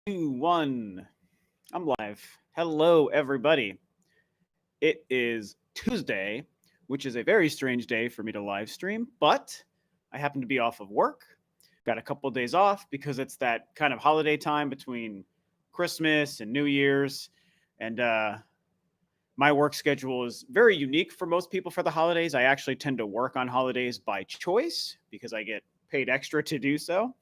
Two, one. I'm live. Hello, everybody. It is Tuesday, which is a very strange day for me to live stream, but I happen to be off of work. Got a couple of days off because it's that kind of holiday time between Christmas and New Year's. And my work schedule is very unique for most people for the holidays. I actually tend to work on holidays by choice because I get paid extra to do so.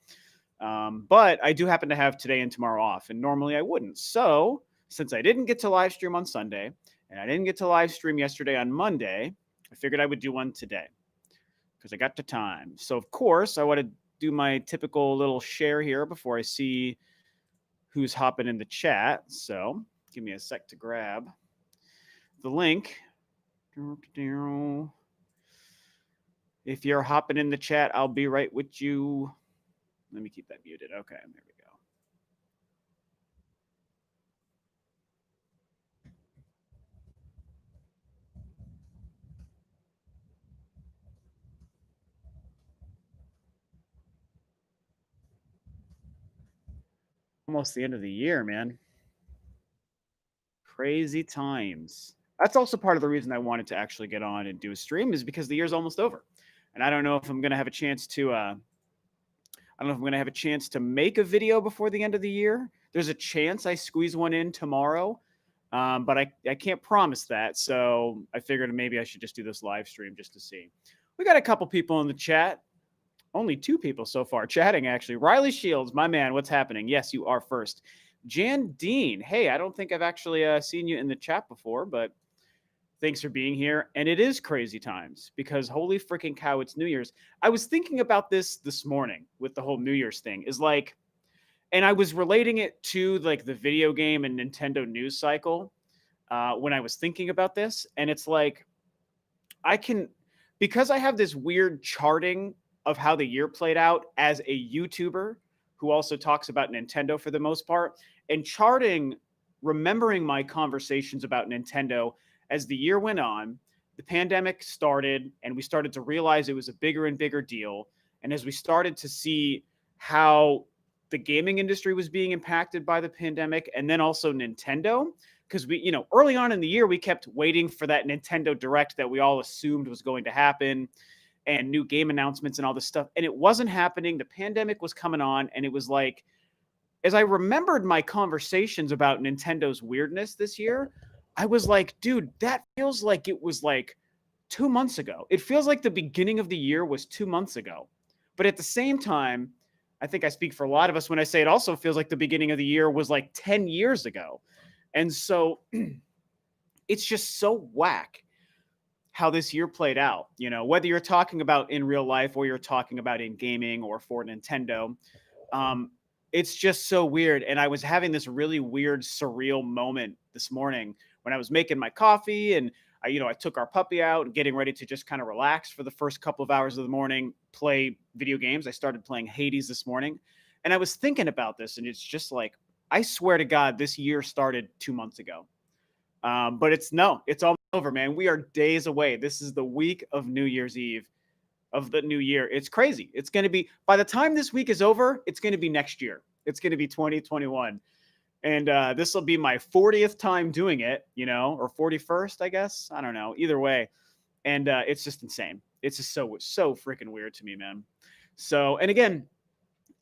But I do happen to have today and tomorrow off, and normally I wouldn't. So, since I didn't get to live stream on Sunday and I didn't get to live stream yesterday on Monday, I figured I would do one today because I got the time. So, of course, I want to do my typical little share here before I see who's hopping in the chat. So, give me a sec to grab the link. If you're hopping in the chat, I'll be right with you. Let me keep that muted. Okay, there we go. Almost the end of the year, man. Crazy times. That's also part of the reason I wanted to actually get on and do a stream is because the year's almost over. And I don't know if I'm going to have a chance to I don't know if I'm going to have a chance to make a video before the end of the year. There's a chance I squeeze one in tomorrow, but I can't promise that. So I figured maybe I should just do this live stream just to see. We got a couple people in the chat. Only two people so far chatting, actually. Riley Shields, my man, what's happening? Yes, you are first. Jan Dean, hey, I don't think I've actually seen you in the chat before, but thanks for being here. And it is crazy times because holy freaking cow, it's New Year's. I was thinking about this morning with the whole New Year's thing. Is like, and I was relating it to like the video game and Nintendo news cycle when I was thinking about this. And it's like, I can, because I have this weird charting of how the year played out as a YouTuber who also talks about Nintendo for the most part, and charting, remembering my conversations about Nintendo as the year went on, the pandemic started, and we started to realize it was a bigger and bigger deal. And as we started to see how the gaming industry was being impacted by the pandemic, and then also Nintendo, because we, early on in the year, we kept waiting for that Nintendo Direct that we all assumed was going to happen and new game announcements and all this stuff. And it wasn't happening. The pandemic was coming on. And it was like, as I remembered my conversations about Nintendo's weirdness this year, I was like, dude, that feels like it was like 2 months ago. It feels like the beginning of the year was 2 months ago. But at the same time, I think I speak for a lot of us when I say it also feels like the beginning of the year was like 10 years ago. And so it's just so whack how this year played out, whether you're talking about in real life or you're talking about in gaming or for Nintendo. It's just so weird. And I was having this really weird, surreal moment this morning when I was making my coffee and I took our puppy out and getting ready to just kind of relax for the first couple of hours of the morning, play video games. I started playing Hades this morning and I was thinking about this and it's just like, I swear to God, this year started 2 months ago. But it's all over, man. We are days away. This is the week of New Year's Eve of the new year. It's crazy. It's going to be, by the time this week is over, it's going to be next year. It's going to be 2021. And this will be my 40th time doing it, or 41st, I guess. I don't know. Either way. And it's just insane. It's just so freaking weird to me, man. So, and again,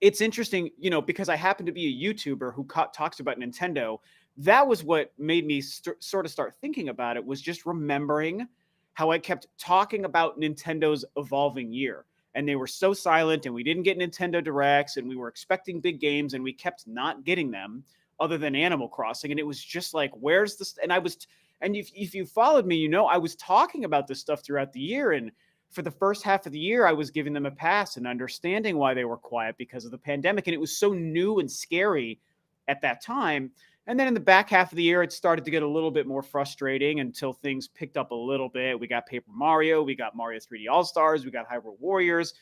it's interesting, because I happen to be a YouTuber who talks about Nintendo. That was what made me sort of start thinking about it, was just remembering how I kept talking about Nintendo's evolving year. And they were so silent and we didn't get Nintendo Directs and we were expecting big games and we kept not getting them other than Animal Crossing. And it was just like, where's this? And if you followed me, I was talking about this stuff throughout the year. And for the first half of the year, I was giving them a pass and understanding why they were quiet because of the pandemic. And it was so new and scary at that time. And then in the back half of the year, it started to get a little bit more frustrating until things picked up a little bit. We got Paper Mario, we got Mario 3D All-Stars, we got Hyrule Warriors.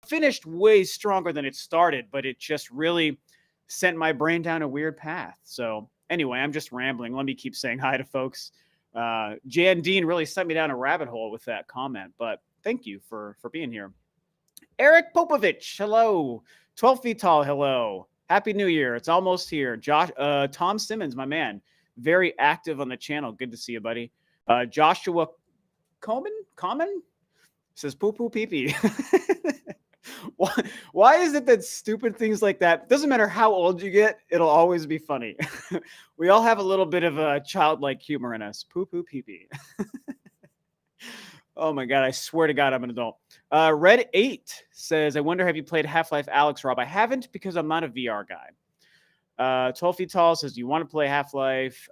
Finished way stronger than it started, but it just really sent my brain down a weird path. So anyway, I'm just rambling. Let me keep saying hi to folks. Jan Dean really sent me down a rabbit hole with that comment, but thank you for being here. Eric Popovich, hello. 12 feet tall, hello. Happy New Year. It's almost here. Tom Simmons, my man, very active on the channel. Good to see you, buddy. Joshua Common says poo poo pee pee. Why is it that stupid things like that, doesn't matter how old you get, it'll always be funny? We all have a little bit of a childlike humor in us. Poo poo pee pee. Oh my God, I swear to God, I'm an adult. Red 8 says, I wonder, have you played Half-Life Alyx, Rob? I haven't because I'm not a VR guy. 12 Feet Tall says, do you want to play Half-Life?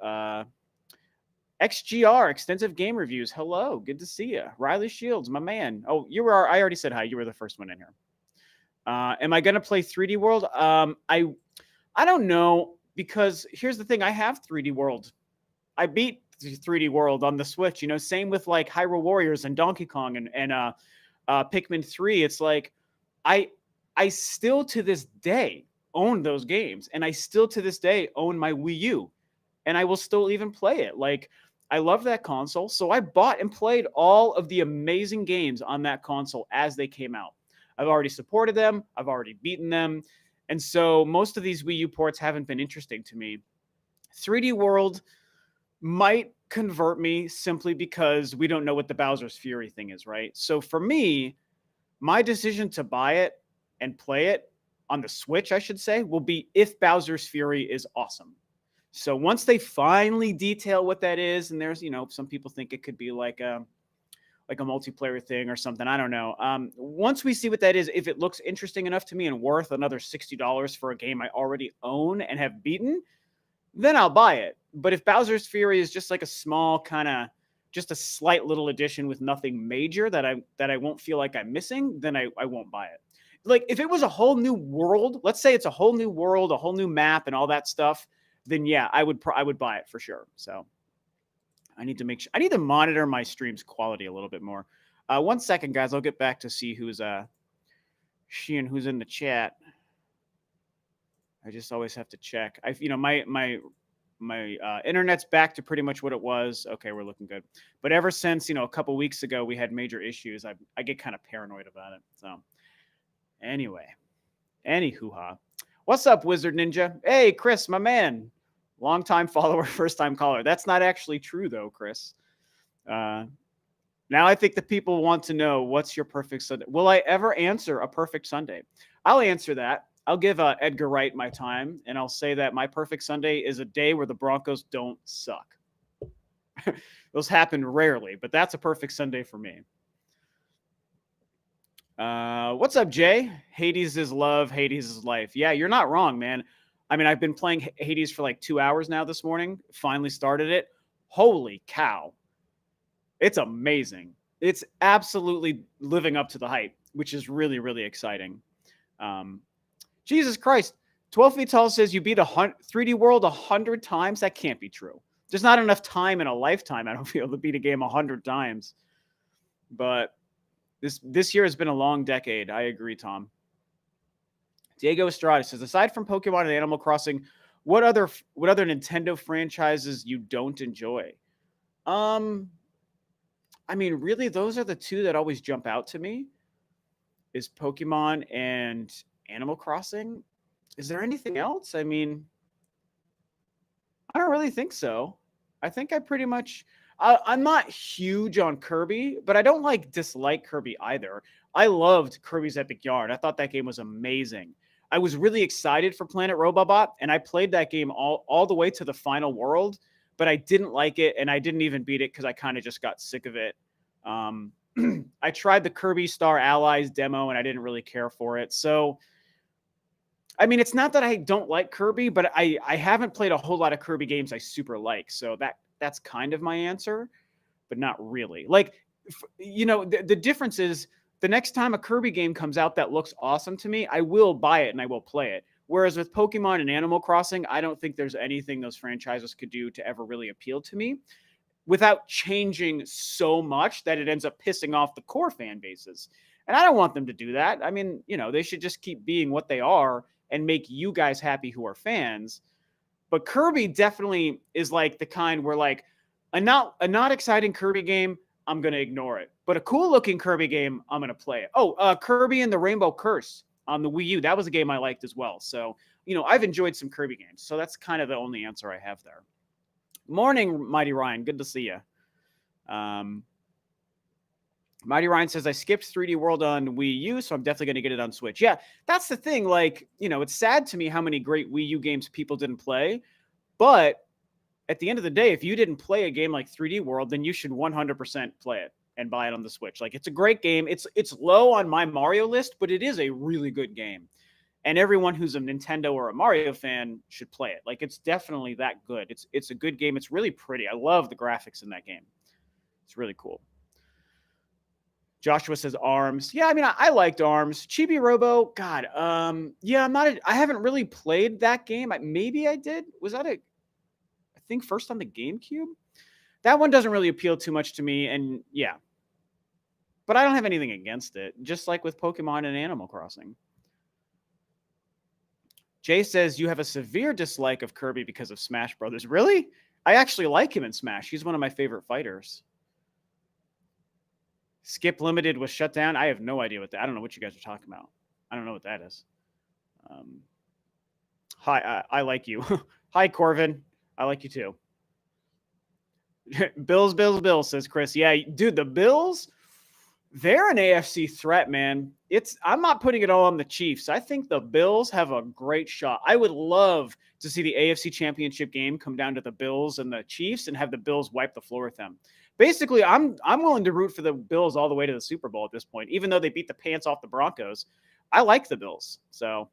XGR, Extensive Game Reviews. Hello, good to see you. Riley Shields, my man. Oh, I already said hi. You were the first one in here. Am I going to play 3D World? I don't know, because here's the thing. I have 3D World. I beat 3D World on the Switch, same with like Hyrule Warriors and Donkey Kong and Pikmin 3. It's like I still to this day own those games, and I still to this day own my Wii U, and I will still even play it. Like, I love that console, so I bought and played all of the amazing games on that console as they came out. I've already supported them, I've already beaten them, and so most of these Wii U ports haven't been interesting to me. 3D World might convert me simply because we don't know what the Bowser's Fury thing is, right? So for me, my decision to buy it and play it on the Switch, I should say, will be if Bowser's Fury is awesome. So once they finally detail what that is, and there's, some people think it could be like a multiplayer thing or something, I don't know. Once we see what that is, if it looks interesting enough to me and worth another $60 for a game I already own and have beaten, then I'll buy it. But if Bowser's Fury is just like a small kind of, just a slight little addition with nothing major that I won't feel like I'm missing, then I won't buy it. Like, if it was a whole new world, let's say it's a whole new world, a whole new map and all that stuff, then yeah, I would buy it for sure. So I need to monitor my stream's quality a little bit more. 1 second, guys. I'll get back to see who's who's in the chat. I just always have to check. My internet's back to pretty much what it was. Okay, we're looking good. But ever since, a couple weeks ago, we had major issues. I get kind of paranoid about it. So anyway, anywho-ha. What's up, Wizard Ninja? Hey, Chris, my man. Long-time follower, first-time caller. That's not actually true, though, Chris. Now I think the people want to know, what's your perfect Sunday? Will I ever answer a perfect Sunday? I'll answer that. I'll give Edgar Wright my time, and I'll say that my perfect Sunday is a day where the Broncos don't suck. Those happen rarely, but that's a perfect Sunday for me. What's up, Jay? Hades is love, Hades is life. Yeah, you're not wrong, man. I mean, I've been playing Hades for like 2 hours now this morning. Finally started it. Holy cow. It's amazing. It's absolutely living up to the hype, which is really, really exciting. Jesus Christ. 12 Feet Tall says you beat 3D World 100 times. That can't be true. There's not enough time in a lifetime, I don't feel, to beat a game 100 times. But this year has been a long decade. I agree, Tom. Diego Estrada says, aside from Pokemon and Animal Crossing, what other Nintendo franchises you don't enjoy? I mean, really, those are the two that always jump out to me, is Pokemon and Animal Crossing. Is there anything else? I mean, I don't really think so. I think I pretty much... I'm not huge on Kirby, but I don't dislike Kirby either. I loved Kirby's Epic Yarn. I thought that game was amazing. I was really excited for Planet Robobot, and I played that game all the way to the final world, but I didn't like it, and I didn't even beat it because I kind of just got sick of it. I tried the Kirby Star Allies demo, and I didn't really care for it. So, I mean, it's not that I don't like Kirby, but I haven't played a whole lot of Kirby games I super like. So that's kind of my answer, but not really. Like, the difference is, the next time a Kirby game comes out that looks awesome to me, I will buy it and I will play it. Whereas with Pokemon and Animal Crossing, I don't think there's anything those franchises could do to ever really appeal to me without changing so much that it ends up pissing off the core fan bases. And I don't want them to do that. I mean, they should just keep being what they are and make you guys happy who are fans. But Kirby definitely is like the kind where, like, a not exciting Kirby game, I'm going to ignore it. But a cool looking Kirby game, I'm going to play it. Oh, Kirby and the Rainbow Curse on the Wii U. That was a game I liked as well. So I've enjoyed some Kirby games. So that's kind of the only answer I have there. Morning, Mighty Ryan. Good to see you. Mighty Ryan says, I skipped 3D World on Wii U, so I'm definitely going to get it on Switch. Yeah, that's the thing. Like, it's sad to me how many great Wii U games people didn't play. But at the end of the day, if you didn't play a game like 3D World, then you should 100% play it and buy it on the Switch. Like, it's a great game. It's low on my Mario list, but it is a really good game. And everyone who's a Nintendo or a Mario fan should play it. Like, it's definitely that good. It's a good game. It's really pretty. I love the graphics in that game. It's really cool. Joshua says ARMS. Yeah, I mean, I liked ARMS. Chibi Robo, God, yeah, I haven't really played that game. Maybe I did. Was that I think first on the GameCube? That one doesn't really appeal too much to me, and yeah. But I don't have anything against it, just like with Pokemon and Animal Crossing. Jay says you have a severe dislike of Kirby because of Smash Brothers. Really? I actually like him in Smash. He's one of my favorite fighters. Skip Limited was shut down. I have no idea what that. I don't know what you guys are talking about. I don't know what that is. Hi, I like you. Hi, Corvin. I like you too. Bills, says Chris. Yeah, dude, the Bills, they're an AFC threat, man. I'm not putting it all on the Chiefs. I think the Bills have a great shot. I would love to see the AFC Championship game come down to the Bills and the Chiefs and have the Bills wipe the floor with them. Basically, I'm willing to root for the Bills all the way to the Super Bowl at this point, even though they beat the pants off the Broncos. I like the Bills. So,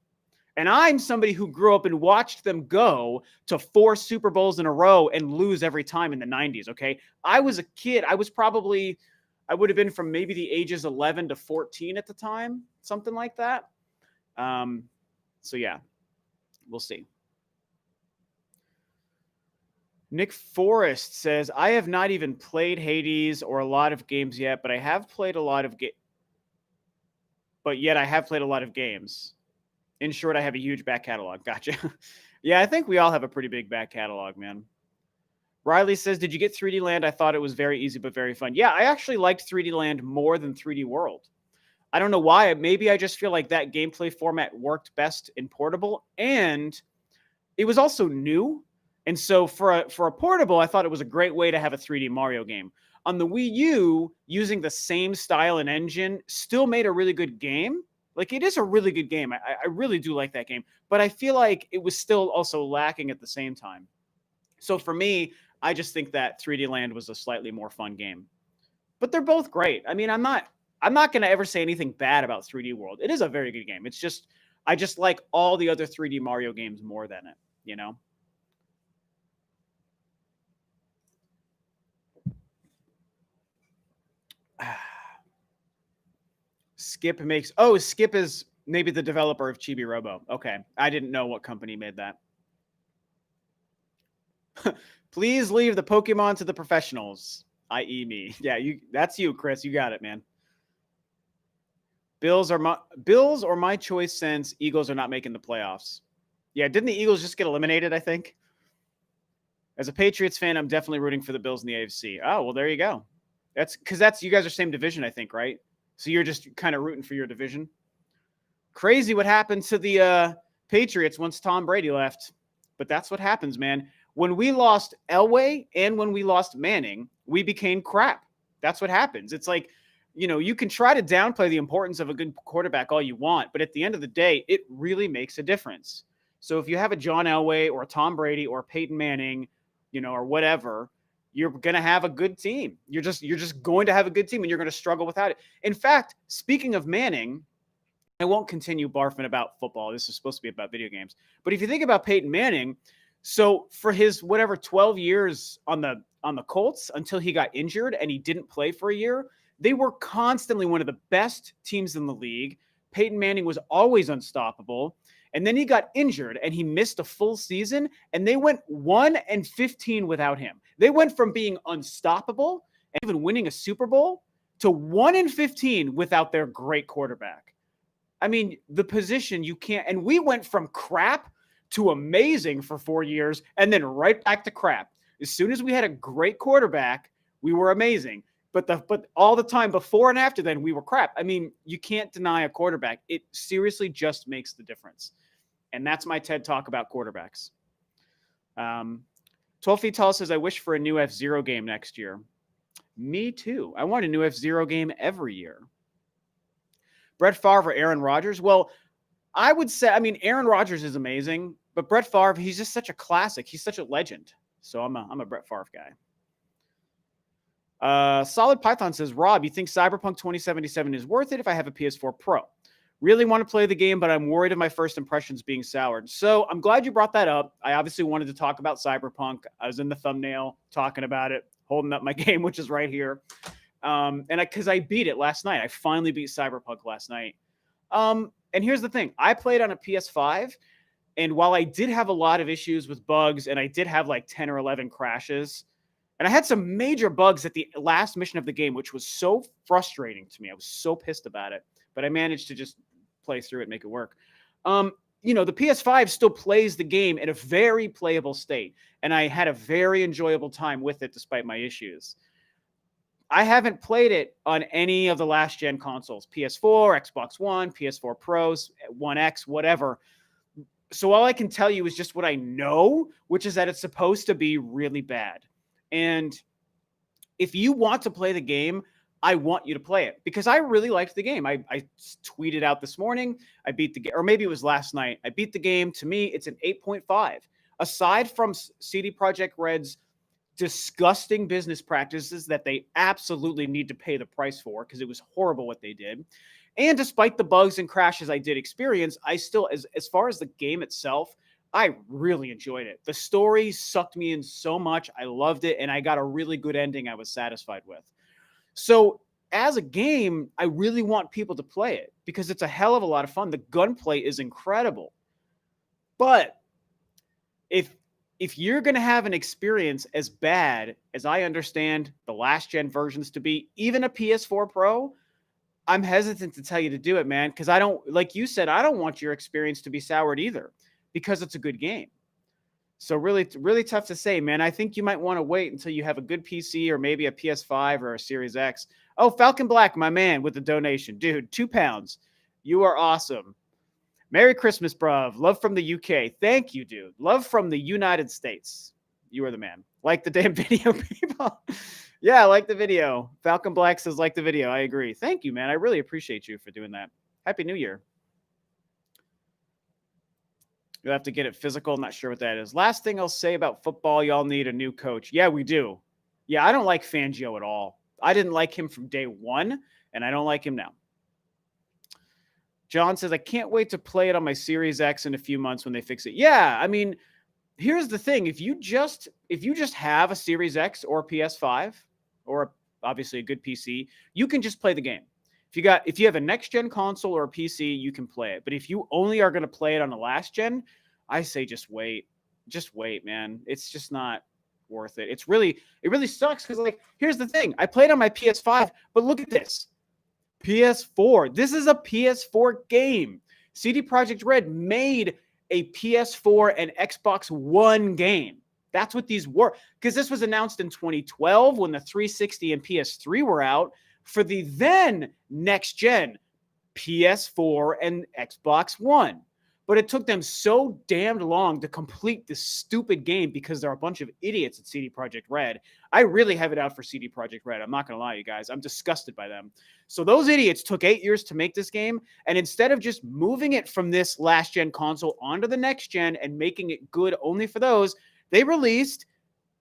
and I'm somebody who grew up and watched them go to 4 Super Bowls in a row and lose every time in the 90s, okay? I was a kid. I would have been from maybe the ages 11 to 14 at the time, something like that. So, yeah, we'll see. Nick Forrest says, I have not even played Hades or a lot of games yet, but I have played a lot of games. In short, I have a huge back catalog. Gotcha. Yeah, I think we all have a pretty big back catalog, man. Riley says, did you get 3D Land? I thought it was very easy, but very fun. Yeah, I actually liked 3D Land more than 3D World. I don't know why. Maybe I just feel like that gameplay format worked best in portable, and it was also new. And so for a portable, I thought it was a great way to have a 3D Mario game. On the Wii U, using the same style and engine still made a really good game. Like, it is a really good game. I really do like that game. But I feel like it was still also lacking at the same time. So for me, I just think that 3D Land was a slightly more fun game. But they're both great. I mean, I'm not going to ever say anything bad about 3D World. It is a very good game. It's just, I just like all the other 3D Mario games more than it, you know? Skip is maybe the developer of Chibi Robo. Okay. I didn't know what company made that. Please leave the Pokemon to the professionals, i.e. me. Yeah, that's you, Chris. You got it, man. Bills or my choice since Eagles are not making the playoffs. Yeah, didn't the Eagles just get eliminated, I think? As a Patriots fan, I'm definitely rooting for the Bills in the AFC. Oh, well, there you go. That's because you guys are same division, I think, right? So you're just kind of rooting for your division. Crazy what happened to the Patriots once Tom Brady left. But that's what happens, man. When we lost Elway and when we lost Manning, we became crap. That's what happens. It's like, you can try to downplay the importance of a good quarterback all you want, but at the end of the day, it really makes a difference. So if you have a John Elway or a Tom Brady or Peyton Manning, or whatever, you're going to have a good team. You're just going to have a good team, and you're going to struggle without it. In fact, speaking of Manning, I won't continue barfing about football. This is supposed to be about video games. But if you think about Peyton Manning, so for his 12 years on the Colts until he got injured and he didn't play for a year, they were constantly one of the best teams in the league. Peyton Manning was always unstoppable. And then he got injured and he missed a full season, and they went 1-15 without him. They went from being unstoppable and even winning a Super Bowl to 1-15 without their great quarterback. I mean, the position you can't, and we went from crap to amazing for 4 years and then right back to crap. As soon as we had a great quarterback, we were amazing. But all the time before and after then, we were crap. I mean, you can't deny a quarterback. It seriously just makes the difference. And that's my TED Talk about quarterbacks. 12 Feet Tall says, I wish for a new F-Zero game next year. Me too. I want a new F-Zero game every year. Brett Favre or Aaron Rodgers? Well, I would say, I mean, Aaron Rodgers is amazing, but Brett Favre, he's just such a classic. He's such a legend. So I'm a Brett Favre guy. Solid Python says, Rob, you think Cyberpunk 2077 is worth it if I have a PS4 Pro? Really want to play the game, but I'm worried of my first impressions being soured. So I'm glad you brought that up. I obviously wanted to talk about Cyberpunk. I was in the thumbnail talking about it, holding up my game, which is right here. Because I beat it last night. I finally beat Cyberpunk last night. And here's the thing. I played on a PS5, and while I did have a lot of issues with bugs, and I did have like 10 or 11 crashes, and I had some major bugs at the last mission of the game, which was so frustrating to me. I was so pissed about it, but I managed to just play through it and make it work. The PS5 still plays the game in a very playable state, and I had a very enjoyable time with it despite my issues. I haven't played it on any of the last gen consoles, PS4, Xbox One, PS4 Pros, One X, whatever. So all I can tell you is just what I know, which is that it's supposed to be really bad. And if you want to play the game, I want you to play it because I really liked the game. I tweeted out this morning, I beat the game, or maybe it was last night. I beat the game. To me, it's an 8.5. Aside from CD Projekt Red's disgusting business practices that they absolutely need to pay the price for because it was horrible what they did. And despite the bugs and crashes I did experience, I still, as far as the game itself, I really enjoyed it. The story sucked me in so much. I loved it, and I got a really good ending I was satisfied with. So as a game, I really want people to play it because it's a hell of a lot of fun. The gunplay is incredible. But if you're going to have an experience as bad as I understand the last gen versions to be, even a PS4 Pro, I'm hesitant to tell you to do it, man, because I don't, like you said, I don't want your experience to be soured either because it's a good game. So really, really tough to say, man. I think you might want to wait until you have a good PC or maybe a PS5 or a Series X. Oh, Falcon Black, my man, with the donation. Dude, £2. You are awesome. Merry Christmas, bruv. Love from the UK. Thank you, dude. Love from the United States. You are the man. Like the damn video, people. Yeah, I like the video. Falcon Black says like the video. I agree. Thank you, man. I really appreciate you for doing that. Happy New Year. You'll have to get it physical. Not sure what that is. Last thing I'll say about football, y'all need a new coach. Yeah, we do. Yeah, I don't like Fangio at all. I didn't like him from day one, and I don't like him now. John says, I can't wait to play it on my Series X in a few months when they fix it. Yeah, I mean, here's the thing. If you just have a Series X or a PS5 or obviously a good PC, you can just play the game. If you have a next gen console or a PC, you can play it. But if you only are going to play it on the last gen, I say just wait. Just wait, man. It's just not worth it. It really sucks because, like, here's the thing. I played on my PS5, but look at this. PS4. This is a PS4 game. CD Projekt Red made a PS4 and Xbox One game. That's what these were. Because this was announced in 2012 when the 360 and PS3 were out for the then next gen PS4 and Xbox One. But it took them so damned long to complete this stupid game because there are a bunch of idiots at CD Projekt Red. I really have it out for CD Projekt Red. I'm not going to lie, you guys. I'm disgusted by them. So those idiots took 8 years to make this game. And instead of just moving it from this last gen console onto the next gen and making it good only for those, they released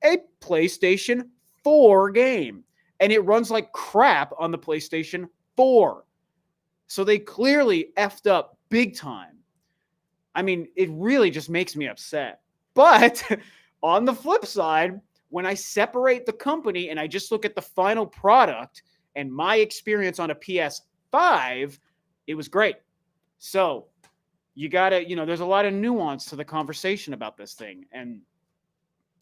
a PlayStation 4 game. And it runs like crap on the PlayStation 4. So they clearly effed up big time. I mean, it really just makes me upset. But on the flip side, when I separate the company and I just look at the final product and my experience on a PS5, it was great. So you got to, there's a lot of nuance to the conversation about this thing. And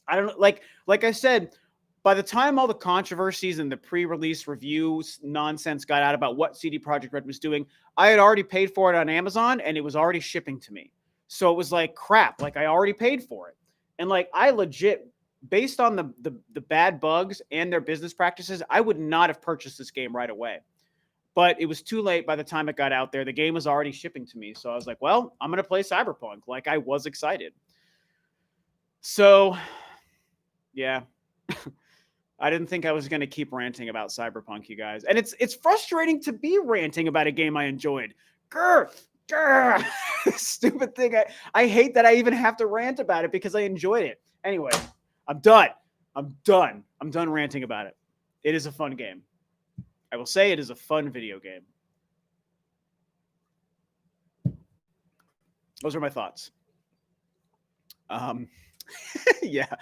I don't know, like I said, by the time all the controversies and the pre-release reviews nonsense got out about what CD Projekt Red was doing, I had already paid for it on Amazon and it was already shipping to me. So it was like crap, like I already paid for it. And like I legit, based on the bad bugs and their business practices, I would not have purchased this game right away. but it was too late by the time it got out there. The game was already shipping to me. So I was like, well, I'm going to play Cyberpunk. Like, I was excited. So, yeah. I didn't think I was going to keep ranting about Cyberpunk, you guys. And it's frustrating to be ranting about a game I enjoyed. Grr, grr. Stupid thing. I hate that I even have to rant about it because I enjoyed it. Anyway, I'm done. I'm done ranting about it. It is a fun game. I will say it is a fun video game. Those are my thoughts. Yeah.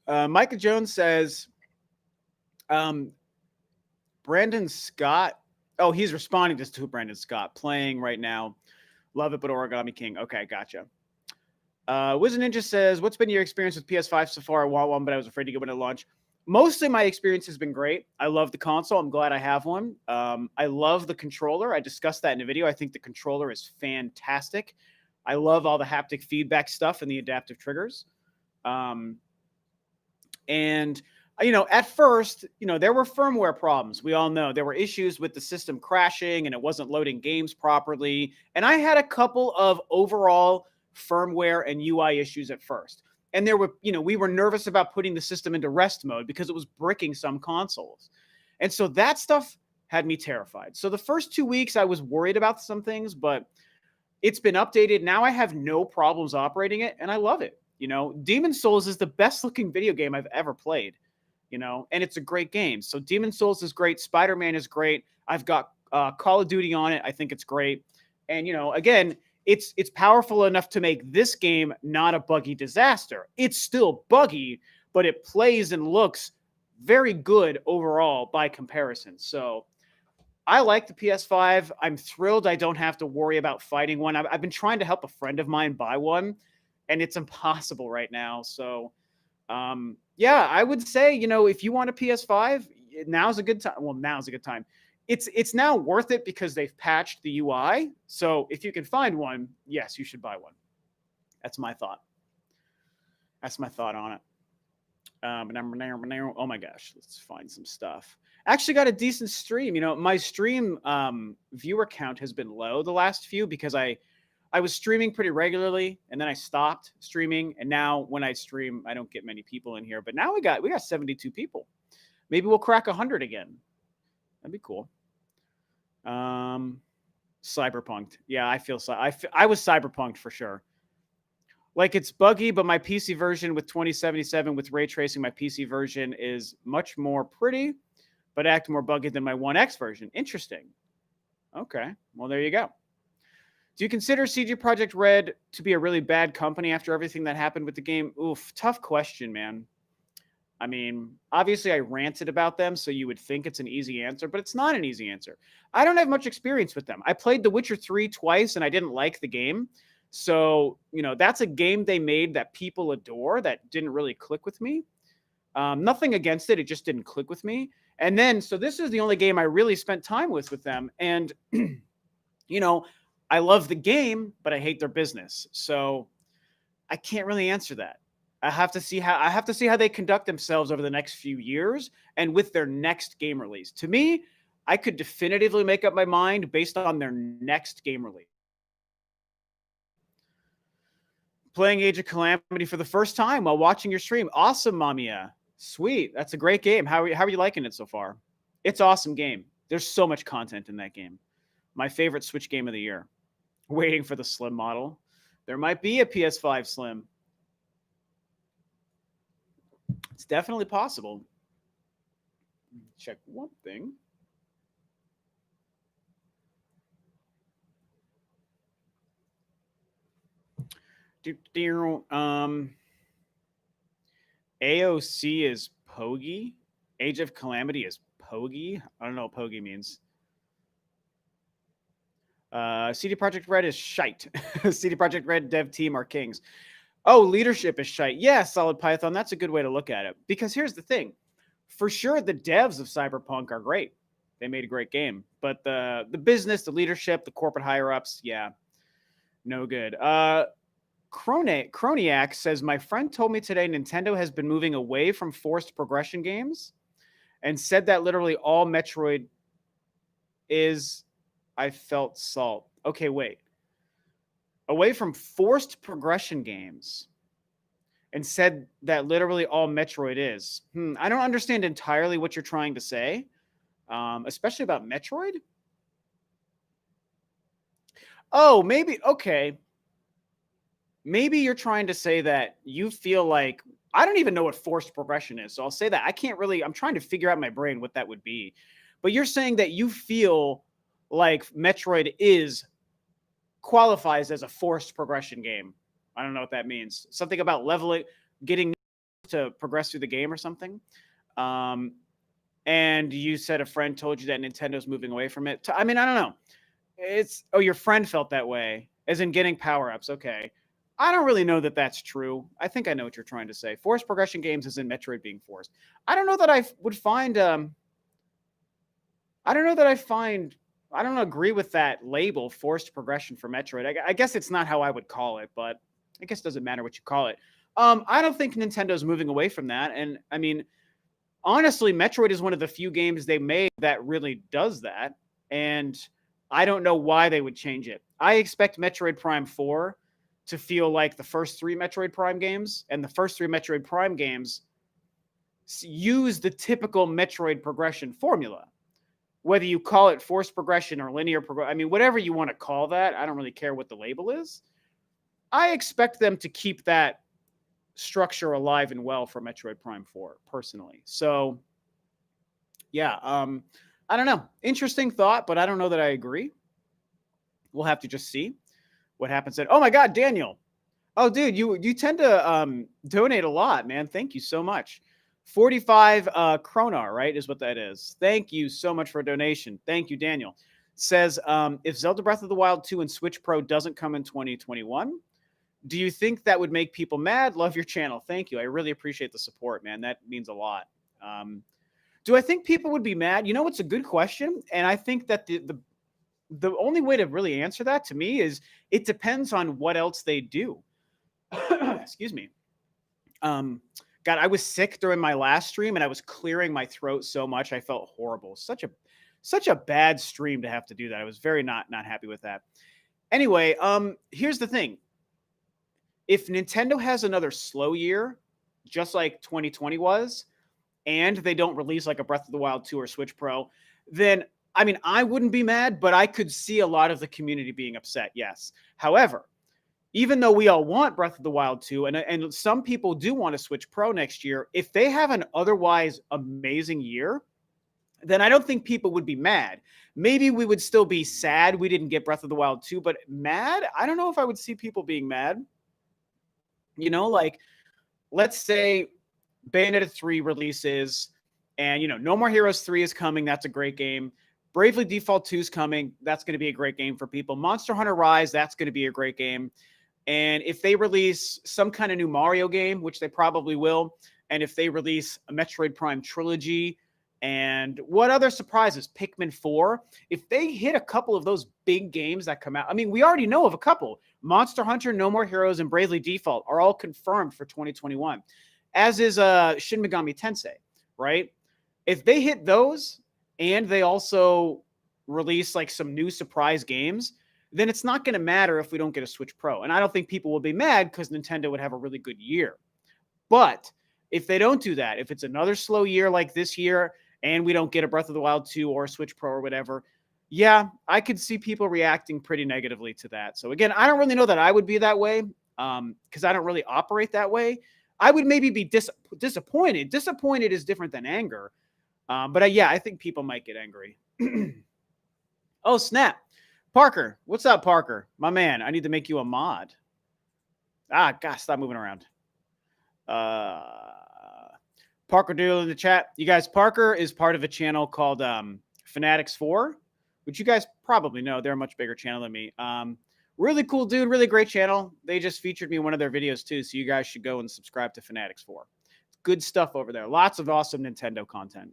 Micah Jones says, Brandon Scott. Oh, he's responding to Brandon Scott playing right now. Love it, but Origami King. Okay, gotcha. Wizard Ninja says, what's been your experience with PS5 so far? I want one, but I was afraid to get one at launch. Mostly my experience has been great. I love the console. I'm glad I have one. I love the controller. I discussed that in a video. I think the controller is fantastic. I love all the haptic feedback stuff and the adaptive triggers. And at first, there were firmware problems. We all know there were issues with the system crashing and it wasn't loading games properly. And I had a couple of overall firmware and UI issues at first. And there were, we were nervous about putting the system into rest mode because it was bricking some consoles. And so that stuff had me terrified. So the first 2 weeks I was worried about some things, but it's been updated. Now I have no problems operating it and I love it. Demon's Souls is the best looking video game I've ever played. And it's a great game. So Demon's Souls is great. Spider-Man is great. I've got Call of Duty on it. I think it's great. And, again, it's powerful enough to make this game not a buggy disaster. It's still buggy, but it plays and looks very good overall by comparison. So I like the PS5. I'm thrilled I don't have to worry about fighting one. I've been trying to help a friend of mine buy one, and it's impossible right now. So, yeah, I would say, if you want a PS5, now's a good time. Well, now's a good time. It's now worth it because they've patched the UI. So if you can find one, yes, you should buy one. That's my thought. That's my thought on it. Oh my gosh, let's find some stuff. Actually got a decent stream. My stream viewer count has been low the last few because I was streaming pretty regularly and then I stopped streaming. And now when I stream, I don't get many people in here. But now we got 72 people. Maybe we'll crack 100 again. That'd be cool. Cyberpunked. Yeah, I was cyberpunked for sure. Like, it's buggy, but my PC version with 2077 with ray tracing, my PC version is much more pretty, but act more buggy than my One X version. Interesting. Okay, well, there you go. Do you consider CD Projekt Red to be a really bad company after everything that happened with the game? Oof, tough question, man. I mean, obviously I ranted about them, so you would think it's an easy answer, but it's not an easy answer. I don't have much experience with them. I played The Witcher 3 twice, and I didn't like the game. So, that's a game they made that people adore that didn't really click with me. Nothing against it. It just didn't click with me. And then, so this is the only game I really spent time with them. And, I love the game, but I hate their business. So I can't really answer that. I have to see how they conduct themselves over the next few years and with their next game release. To me, I could definitively make up my mind based on their next game release. Playing Age of Calamity for the first time while watching your stream. Awesome, Mamiya. Sweet. That's a great game. How are you liking it so far? It's an awesome game. There's so much content in that game. My favorite Switch game of the year. Waiting for the Slim model. There might be a PS5 Slim. It's definitely possible. Check one thing. AOC is Pogi. Age of Calamity is Pogi. I don't know what Pogi means. CD Projekt Red is shite. CD Projekt Red dev team are kings. Oh, leadership is shite. Yeah, Solid Python. That's a good way to look at it. Because here's the thing. For sure, the devs of Cyberpunk are great. They made a great game. But the business, the leadership, the corporate higher-ups, yeah, no good. Croniac says, my friend told me today Nintendo has been moving away from forced progression games and said that literally all Metroid is I felt salt. Okay, wait. Away from forced progression games and said that literally all Metroid is. I don't understand entirely what you're trying to say, especially about Metroid. Oh, maybe. Okay. Maybe you're trying to say that you feel like I don't even know what forced progression is. So I'll say that I can't really, I'm trying to figure out in my brain what that would be. But you're saying that you feel like Metroid qualifies as a forced progression game. I don't know what that means. Something about leveling, getting to progress through the game or something. And you said a friend told you that Nintendo's moving away from it. I mean, I don't know. Your friend felt that way, as in getting power-ups. Okay. I don't really know that that's true. I think I know what you're trying to say. Forced progression games is in Metroid being forced. I don't know that I would find I don't agree with that label, forced progression for Metroid. I guess it's not how I would call it, but I guess it doesn't matter what you call it. I don't think Nintendo's moving away from that. And I mean, honestly, Metroid is one of the few games they made that really does that. And I don't know why they would change it. I expect Metroid Prime 4 to feel like the first 3 Metroid Prime games, and the first 3 Metroid Prime games use the typical Metroid progression formula. Whether you call it forced progression or linear progression, I mean, whatever you want to call that, I don't really care what the label is. I expect them to keep that structure alive and well for Metroid Prime 4, personally. So, yeah, I don't know. Interesting thought, but I don't know that I agree. We'll have to just see what happens. Oh my God, Daniel. Oh, dude, you tend to donate a lot, man. Thank you so much. 45 kronar, right, is what that is. Thank you so much for a donation. Thank you, Daniel. Says, if Zelda Breath of the Wild 2 and Switch Pro doesn't come in 2021, do you think that would make people mad? Love your channel. Thank you. I really appreciate the support, man. That means a lot. Do I think people would be mad? You know, it's a good question. And I think that the only way to really answer that to me is it depends on what else they do. Excuse me. God, I was sick during my last stream and I was clearing my throat so much. I felt horrible. Such a bad stream to have to do that. I was very not happy with that. Anyway, here's the thing. If Nintendo has another slow year, just like 2020 was, and they don't release like a Breath of the Wild 2 or Switch Pro, then, I mean, I wouldn't be mad, but I could see a lot of the community being upset, yes. However, even though we all want Breath of the Wild 2, and some people do want to Switch Pro next year, if they have an otherwise amazing year, then I don't think people would be mad. Maybe we would still be sad we didn't get Breath of the Wild 2, but mad? I don't know if I would see people being mad. You know, like, let's say Bayonetta 3 releases, and, you know, No More Heroes 3 is coming. That's a great game. Bravely Default 2 is coming. That's going to be a great game for people. Monster Hunter Rise, that's going to be a great game. And if they release some kind of new Mario game, which they probably will, and if they release a Metroid Prime trilogy, and what other surprises? Pikmin 4. If they hit a couple of those big games that come out, I mean, we already know of a couple. Monster Hunter, No More Heroes, and Bravely Default are all confirmed for 2021, as is Shin Megami Tensei, right? If they hit those and they also release like some new surprise games, then it's not going to matter if we don't get a Switch Pro. And I don't think people will be mad because Nintendo would have a really good year. But if they don't do that, if it's another slow year like this year and we don't get a Breath of the Wild 2 or a Switch Pro or whatever, yeah, I could see people reacting pretty negatively to that. So again, I don't really know that I would be that way because I don't really operate that way. I would maybe be disappointed. Disappointed is different than anger. But yeah, I think people might get angry. Oh, snap. Parker. What's up, Parker? My man, I need to make you a mod. Ah, gosh, stop moving around. Parker Doodle in the chat. You guys, Parker is part of a channel called Fanatics 4, which you guys probably know. They're a much bigger channel than me. Really cool dude, really great channel. They just featured me in one of their videos too, so you guys should go and subscribe to Fanatics 4. Good stuff over there. Lots of awesome Nintendo content.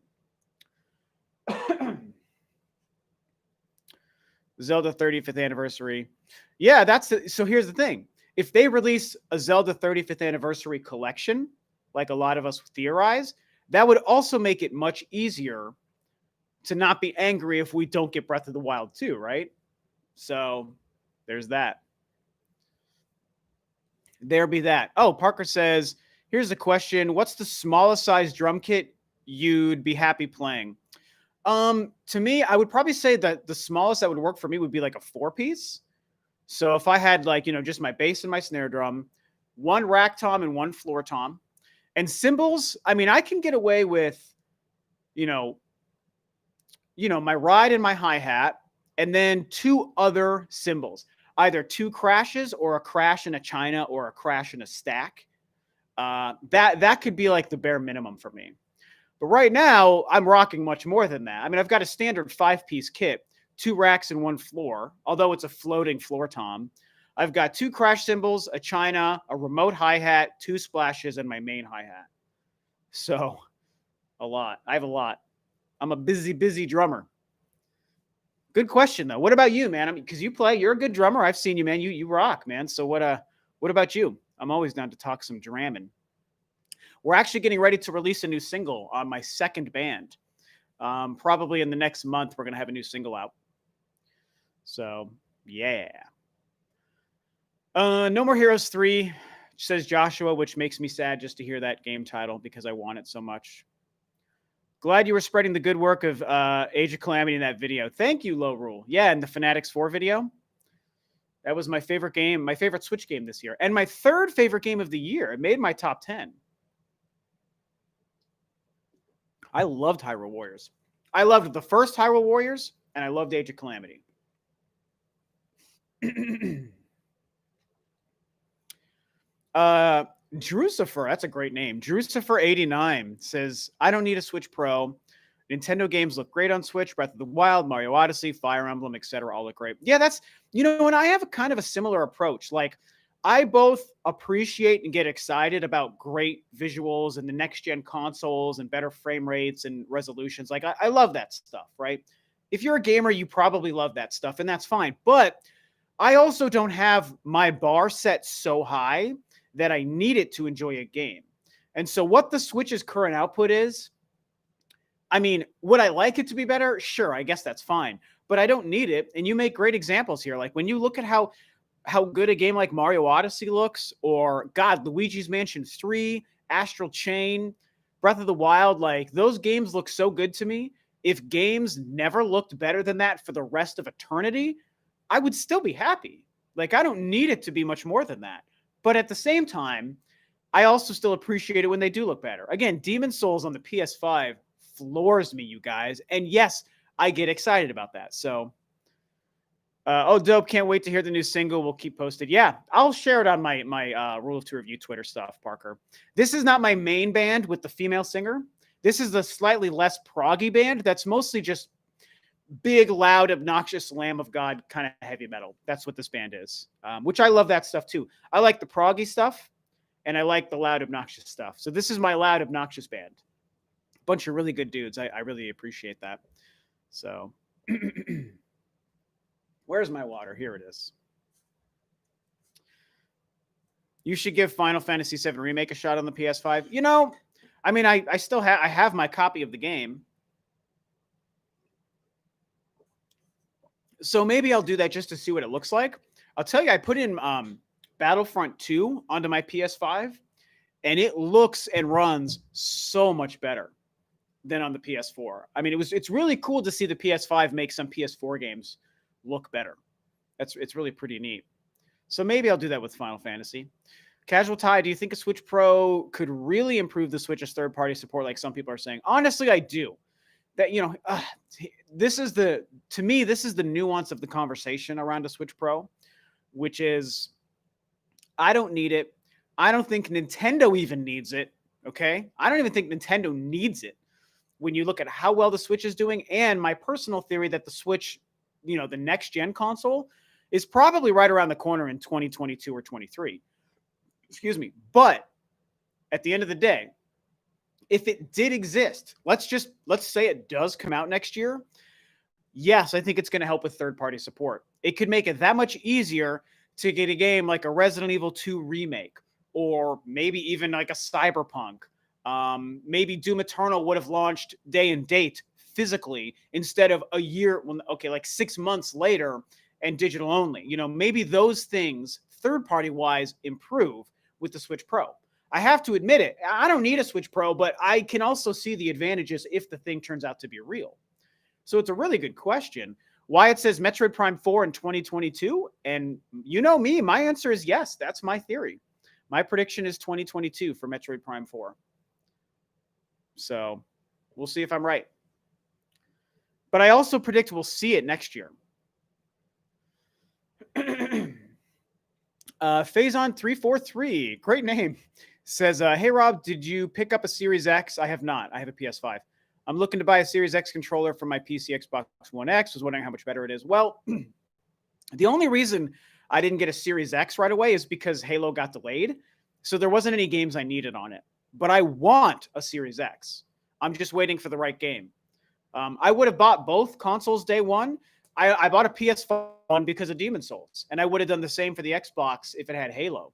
Zelda 35th anniversary. Yeah, so here's the thing. If they release a Zelda 35th anniversary collection, like a lot of us theorize, that would also make it much easier to not be angry if we don't get Breath of the Wild 2, right? So there's that. There be that. Oh, Parker says, here's the question. What's the smallest size drum kit you'd be happy playing? To me, I would probably say that the smallest that would work for me would be like a 4-piece. So if I had like, just my bass and my snare drum, one rack tom and one floor tom, and cymbals, I mean, I can get away with, my ride and my hi-hat, and then 2 other cymbals, either 2 crashes or a crash and a china or a crash and a stack. That could be like the bare minimum for me. But right now, I'm rocking much more than that. I mean, I've got a standard 5-piece kit, 2 racks and 1 floor, although it's a floating floor tom. I've got 2 crash cymbals, a china, a remote hi-hat, 2 splashes, and my main hi-hat. So, a lot. I have a lot. I'm a busy drummer. Good question, though. What about you, man? I mean, because you're a good drummer. I've seen you, man. You rock, man. So what about you? I'm always down to talk some dramming. We're actually getting ready to release a new single on my second band. Probably in the next month, we're going to have a new single out. So, yeah. No More Heroes 3, says Joshua, which makes me sad just to hear that game title because I want it so much. Glad you were spreading the good work of Age of Calamity in that video. Thank you, Low Rule. Yeah, and the Fanatics 4 video. That was my favorite game, my favorite Switch game this year. And my 3rd favorite game of the year. It made my top 10. I loved Hyrule Warriors. I loved the first Hyrule Warriors, and I loved Age of Calamity. Drucifer, that's a great name. Drucifer89 says, I don't need a Switch Pro. Nintendo games look great on Switch. Breath of the Wild, Mario Odyssey, Fire Emblem, etc. all look great. Yeah, that's, and I have a kind of a similar approach. Like, I both appreciate and get excited about great visuals and the next-gen consoles and better frame rates and resolutions. Like, I love that stuff, right? If you're a gamer, you probably love that stuff, and that's fine. But I also don't have my bar set so high that I need it to enjoy a game. And so what the Switch's current output is, I mean, would I like it to be better? Sure, I guess that's fine. But I don't need it. And you make great examples here. Like, when you look at how good a game like Mario Odyssey looks, or Luigi's Mansion 3, Astral Chain, Breath of the Wild, like, those games look so good to me. If games never looked better than that for the rest of eternity, I would still be happy. Like, I don't need it to be much more than that. But at the same time, I also still appreciate it when they do look better. Again, Demon's Souls on the PS5 floors me, you guys. And yes, I get excited about that. So, dope. Can't wait to hear the new single. We'll keep posted. Yeah, I'll share it on my Rule of Two Review Twitter stuff, Parker. This is not my main band with the female singer. This is the slightly less proggy band that's mostly just big, loud, obnoxious Lamb of God kind of heavy metal. That's what this band is, which I love that stuff too. I like the proggy stuff, and I like the loud, obnoxious stuff. So this is my loud, obnoxious band. Bunch of really good dudes. I really appreciate that. So where's my water? Here it is. You should give Final Fantasy VII Remake a shot on the PS5. I mean, I still have my copy of the game. So maybe I'll do that just to see what it looks like. I'll tell you, I put in Battlefront 2 onto my PS5, and it looks and runs so much better than on the PS4. I mean, it's really cool to see the PS5 make some PS4 games look better. It's really pretty neat. So maybe I'll do that with Final Fantasy. Casual Tie, do you think a Switch Pro could really improve the Switch's third-party support like some people are saying? Honestly, I do. That, this is the nuance of the conversation around a Switch Pro, which is, I don't need it. I don't think Nintendo even needs it. Okay. I don't even think Nintendo needs it when you look at how well the Switch is doing. And my personal theory that the Switch, the next gen console is probably right around the corner in 2022 or 23. Excuse me. But at the end of the day, if it did exist, let's say it does come out next year. Yes, I think it's going to help with third-party support. It could make it that much easier to get a game like a Resident Evil 2 remake, or maybe even like a Cyberpunk. Maybe Doom Eternal would have launched day and date physically instead of a year, like 6 months later and digital only. Maybe those things third-party wise improve with the Switch Pro. I have to admit it. I don't need a Switch Pro, but I can also see the advantages if the thing turns out to be real. So it's a really good question. Wyatt says Metroid Prime 4 in 2022. And you know me, my answer is yes. That's my theory. My prediction is 2022 for Metroid Prime 4. So we'll see if I'm right. But I also predict we'll see it next year. Phazon343, great name, says, hey, Rob, did you pick up a Series X? I have not. I have a PS5. I'm looking to buy a Series X controller for my PC Xbox One X. Was wondering how much better it is. Well, the only reason I didn't get a Series X right away is because Halo got delayed. So there wasn't any games I needed on it. But I want a Series X. I'm just waiting for the right game. I would have bought both consoles day one. I bought a PS5 because of Demon's Souls. And I would have done the same for the Xbox if it had Halo.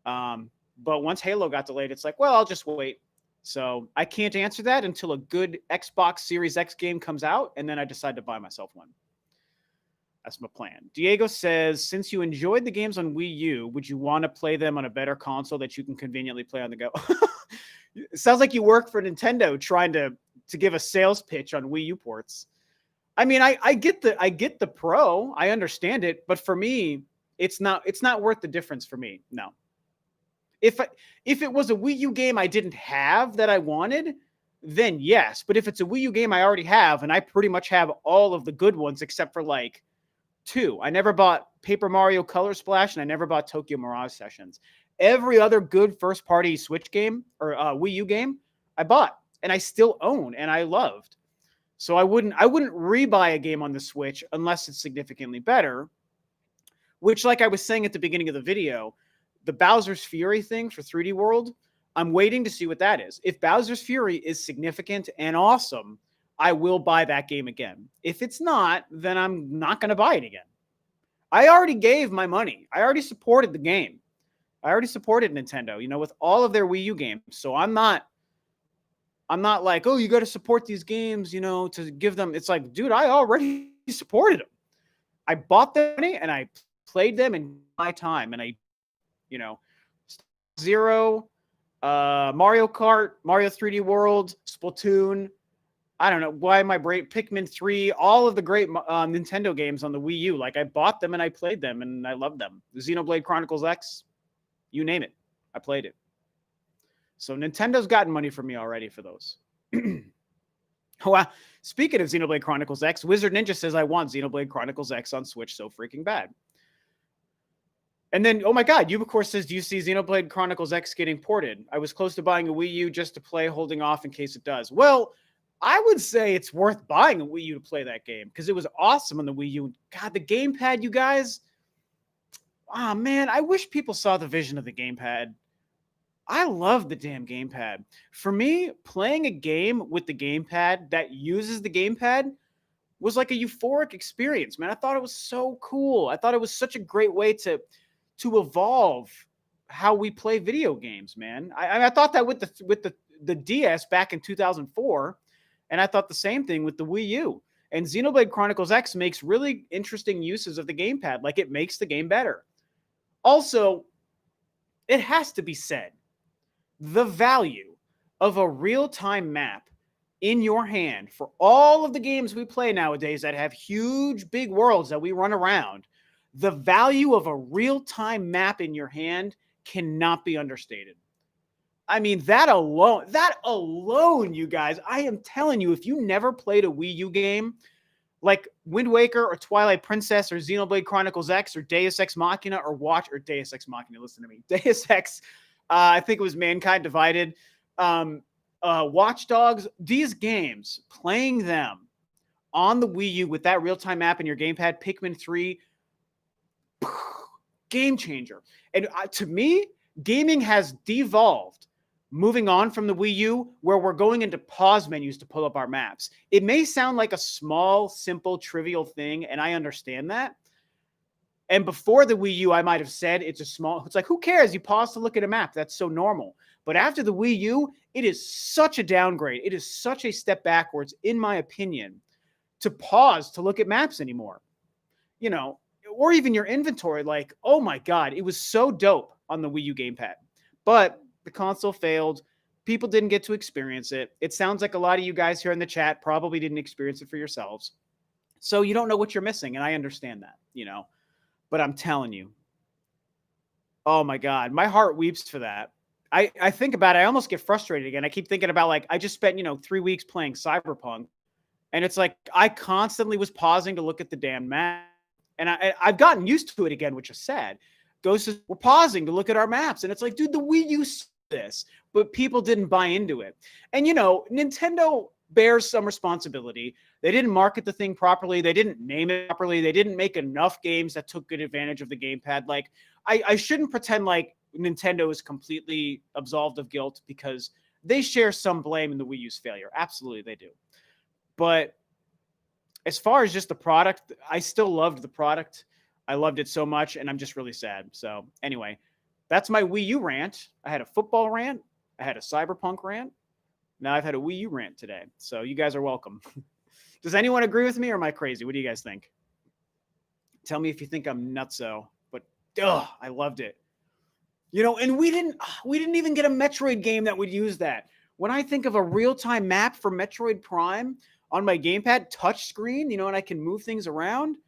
But once Halo got delayed, it's like, well, I'll just wait. So I can't answer that until a good Xbox Series X game comes out, and then I decide to buy myself one. That's my plan. Diego says, since you enjoyed the games on Wii U, would you want to play them on a better console that you can conveniently play on the go? It sounds like you work for Nintendo trying to give a sales pitch on Wii U ports. I mean, I get the Pro. I understand it, but for me, it's not worth the difference for me. No. If it was a Wii U game I didn't have that I wanted, then yes. But if it's a Wii U game I already have, and I pretty much have all of the good ones except for like 2. I never bought Paper Mario Color Splash, and I never bought Tokyo Mirage Sessions. Every other good first-party Switch game or Wii U game I bought, and I still own, and I loved. So I wouldn't rebuy a game on the Switch unless it's significantly better, which, like I was saying at the beginning of the video, the Bowser's Fury thing for 3D World, I'm waiting to see what that is. If Bowser's Fury is significant and awesome, I will buy that game again. If it's not, then I'm not going to buy it again. I already gave my money. I already supported the game. I already supported Nintendo, with all of their Wii U games. So I'm not like, oh, you got to support these games, to give them. It's like, dude, I already supported them. I bought them and I played them in my time. And Zero, Mario Kart, Mario 3D World, Splatoon. I don't know why my brain, Pikmin 3, all of the great Nintendo games on the Wii U. Like, I bought them and I played them and I loved them. The Xenoblade Chronicles X, you name it, I played it. So Nintendo's gotten money from me already for those. Oh, wow. Speaking of Xenoblade Chronicles X, Wizard Ninja says, I want Xenoblade Chronicles X on Switch so freaking bad. And then, oh my God, you of course says, do you see Xenoblade Chronicles X getting ported? I was close to buying a Wii U just to play, holding off in case it does. Well, I would say it's worth buying a Wii U to play that game because it was awesome on the Wii U. God, the gamepad, you guys. Oh, man, I wish people saw the vision of the gamepad. I love the damn gamepad. For me, playing a game with the gamepad that uses the gamepad was like a euphoric experience, man. I thought it was so cool. I thought it was such a great way to evolve how we play video games, man. I thought that with the DS back in 2004, and I thought the same thing with the Wii U. And Xenoblade Chronicles X makes really interesting uses of the gamepad. Like, it makes the game better. Also, it has to be said, the value of a real-time map in your hand for all of the games we play nowadays that have huge, big worlds that we run around, the value of a real-time map in your hand cannot be understated. I mean, that alone, you guys, I am telling you, if you never played a Wii U game like Wind Waker or Twilight Princess or Xenoblade Chronicles X or Deus Ex Machina or Deus Ex Machina, listen to me, Deus Ex, I think it was Mankind Divided, Watch Dogs, these games, playing them on the Wii U with that real-time map in your gamepad, Pikmin 3, game changer. And to me, gaming has devolved, moving on from the Wii U, where we're going into pause menus to pull up our maps. It may sound like a small, simple, trivial thing, and I understand that. And before the Wii U, I might have said it's like, who cares? You pause to look at a map. That's so normal. But after the Wii U, it is such a downgrade. It is such a step backwards, in my opinion, to pause to look at maps anymore. You know, or even your inventory. Like, oh my God, it was so dope on the Wii U gamepad. But the console failed. People didn't get to experience it. It sounds like a lot of you guys here in the chat probably didn't experience it for yourselves. So you don't know what you're missing. And I understand that, you know, but I'm telling you, oh my God, my heart weeps for that. I think about it. I almost get frustrated again. I keep thinking about, like, I just spent, 3 weeks playing Cyberpunk. And it's like, I constantly was pausing to look at the damn map. And I've gotten used to it again, which is sad. Ghost says, we're pausing to look at our maps. And it's like, dude, the Wii U this, but people didn't buy into it. And, Nintendo bears some responsibility. They didn't market the thing properly. They didn't name it properly. They didn't make enough games that took good advantage of the gamepad. Like, I shouldn't pretend like Nintendo is completely absolved of guilt, because they share some blame in the Wii U's failure. Absolutely, they do. But as far as just the product, I still loved the product. I loved it so much, and I'm just really sad. So anyway, that's my Wii U rant. I had a football rant. I had a Cyberpunk rant. Now I've had a Wii U rant today. So you guys are welcome. Does anyone agree with me, or am I crazy? What do you guys think? Tell me if you think I'm nutso. But I loved it. And we didn't even get a Metroid game that would use that. When I think of a real-time map for Metroid Prime on my gamepad, touchscreen, and I can move things around.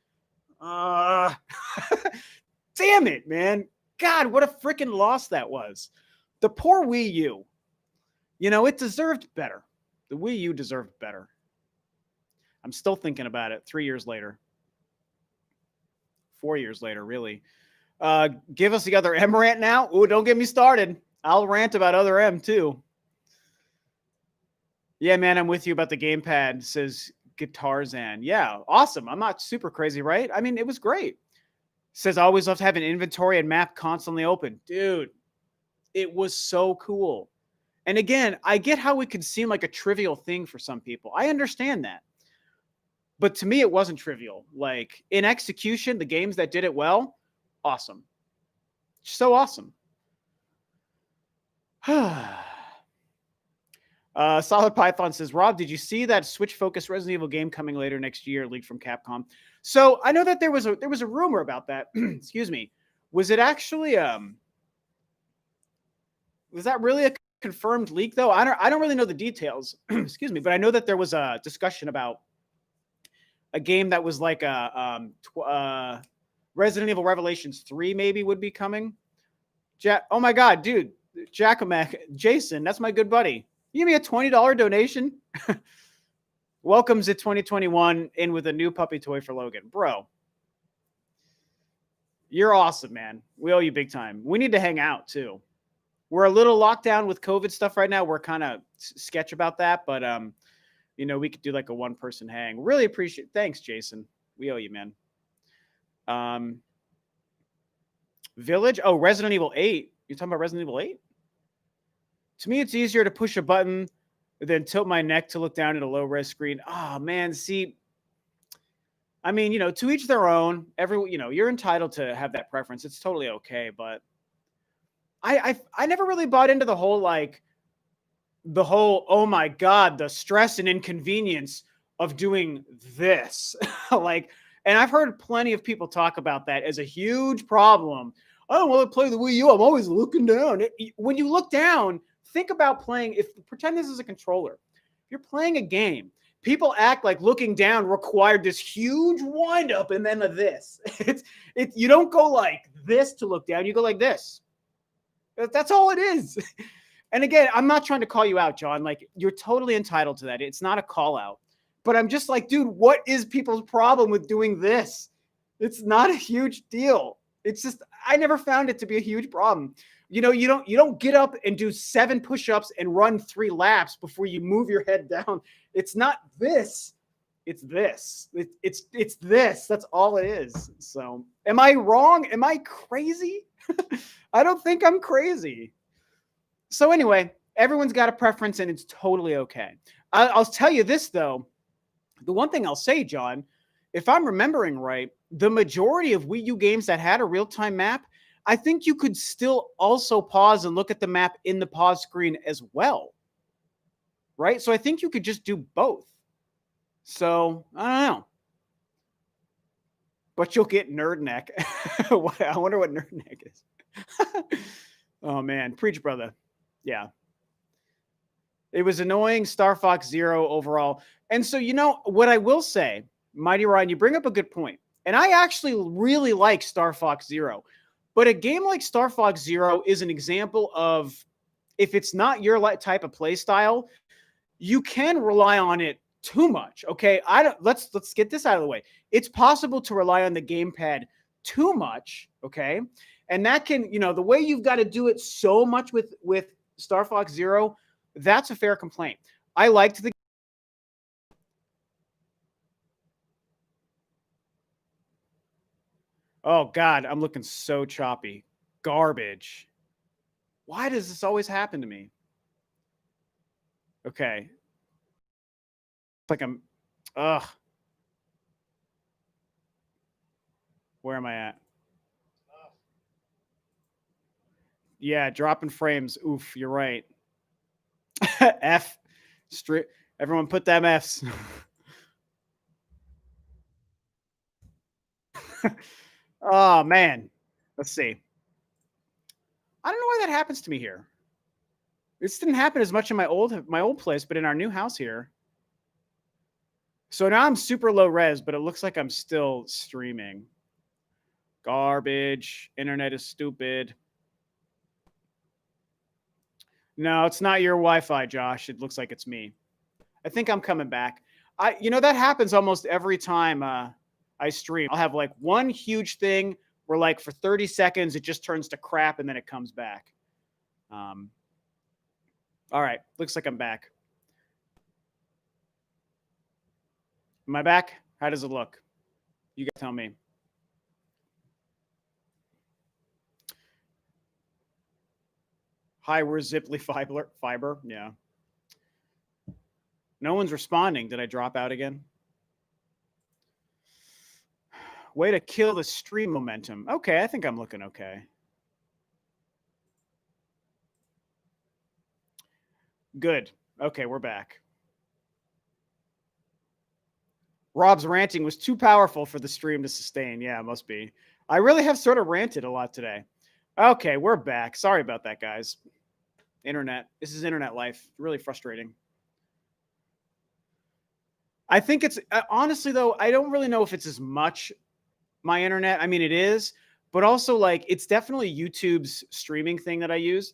Damn it, man. God, what a freaking loss that was. The poor Wii U. It deserved better. The Wii U deserved better. I'm still thinking about it 3 years later. 4 years later, really. Give us the other M rant now. Ooh, don't get me started. I'll rant about other M too. Yeah, man, I'm with you about the gamepad, says Guitarzan. Yeah, awesome. I'm not super crazy, right? I mean, it was great. Says, I always love to have an inventory and map constantly open. Dude, it was so cool. And again, I get how it could seem like a trivial thing for some people. I understand that. But to me, it wasn't trivial. Like, in execution, the games that did it well, awesome. So awesome. Solid Python says, Rob, did you see that Switch-focused Resident Evil game coming later next year, leaked from Capcom? So I know that there was a rumor about that. Excuse me. Was it actually was that really a confirmed leak though? I don't really know the details. Excuse me, but I know that there was a discussion about a game that was like a Resident Evil Revelations 3 maybe would be coming. Oh my God, dude, Jacomac, Jason, that's my good buddy. You give me a $20 donation. Welcomes it 2021 in with a new puppy toy for Logan. Bro, you're awesome, man. We owe you big time. We need to hang out too. We're a little locked down with COVID stuff right now. We're kind of sketch about that, but we could do like a one-person hang. Really appreciate it. Thanks, Jason. We owe you, man. Village. Oh, Resident Evil 8. You're talking about Resident Evil 8? To me, it's easier to push a button than tilt my neck to look down at a low-res screen. Oh, man. See, I mean, to each their own. You're entitled to have that preference. It's totally okay. But I never really bought into the whole, oh my God, the stress and inconvenience of doing this. And I've heard plenty of people talk about that as a huge problem. I don't want to play the Wii U. I'm always looking down. When you look down, think about playing. Pretend this is a controller. If you're playing a game, people act like looking down required this huge wind up and then this. You don't go like this to look down. You go like this. That's all it is. And again, I'm not trying to call you out, John. Like, you're totally entitled to that. It's not a call out. But I'm just like, dude, what is people's problem with doing this? It's not a huge deal. It's just, I never found it to be a huge problem. You don't get up and do 7 push-ups and run 3 laps before you move your head down. It's not this. It's this. It's this. That's all it is. So, am I wrong? Am I crazy? I don't think I'm crazy. So anyway, everyone's got a preference and it's totally okay. I'll tell you this though. The one thing I'll say, John, if I'm remembering right, the majority of Wii U games that had a real-time map, I think you could still also pause and look at the map in the pause screen as well, right? So I think you could just do both. So I don't know, but you'll get nerd neck. I wonder what nerd neck is. Oh man, preach, brother. Yeah, it was annoying. Star Fox Zero overall, and so you know what I will say, Mighty Ryan, you bring up a good point, and I actually really like Star Fox Zero, but a game like Star Fox Zero is an example of if it's not your type of play style, you can rely on it too much. Okay, I don't. Let's get this out of the way. It's possible to rely on the gamepad too much. Okay, and that can, the way you've got to do it so much with Star Fox Zero, that's a fair complaint. I liked the. Oh God, I'm looking so choppy. Garbage. Why does this always happen to me? Okay. It's like I'm. Ugh. Where am I at? Yeah, dropping frames. Oof, you're right. F. Straight. Everyone put them Fs. Oh man. Let's see. I don't know why that happens to me here. This didn't happen as much in my old place, but in our new house here. So now I'm super low res, but it looks like I'm still streaming. Garbage. Internet is stupid. No, it's not your Wi-Fi, Josh. It looks like it's me. I think I'm coming back. That happens almost every time I stream. I'll have like one huge thing where like for 30 seconds it just turns to crap and then it comes back. All right, looks like I'm back. Am I back? How does it look? You guys tell me. Hi, we're Ziply fiber. Yeah. No one's responding. Did I drop out again? Way to kill the stream momentum. Okay, I think I'm looking okay. Good. Okay, we're back. Rob's ranting was too powerful for the stream to sustain. Yeah, it must be. I really have sort of ranted a lot today. Okay, we're back. Sorry about that, guys. Internet. This is internet life. Really frustrating. I think it's honestly though, I don't really know if it's as much my internet. I mean, it is, but also like it's definitely YouTube's streaming thing that I use.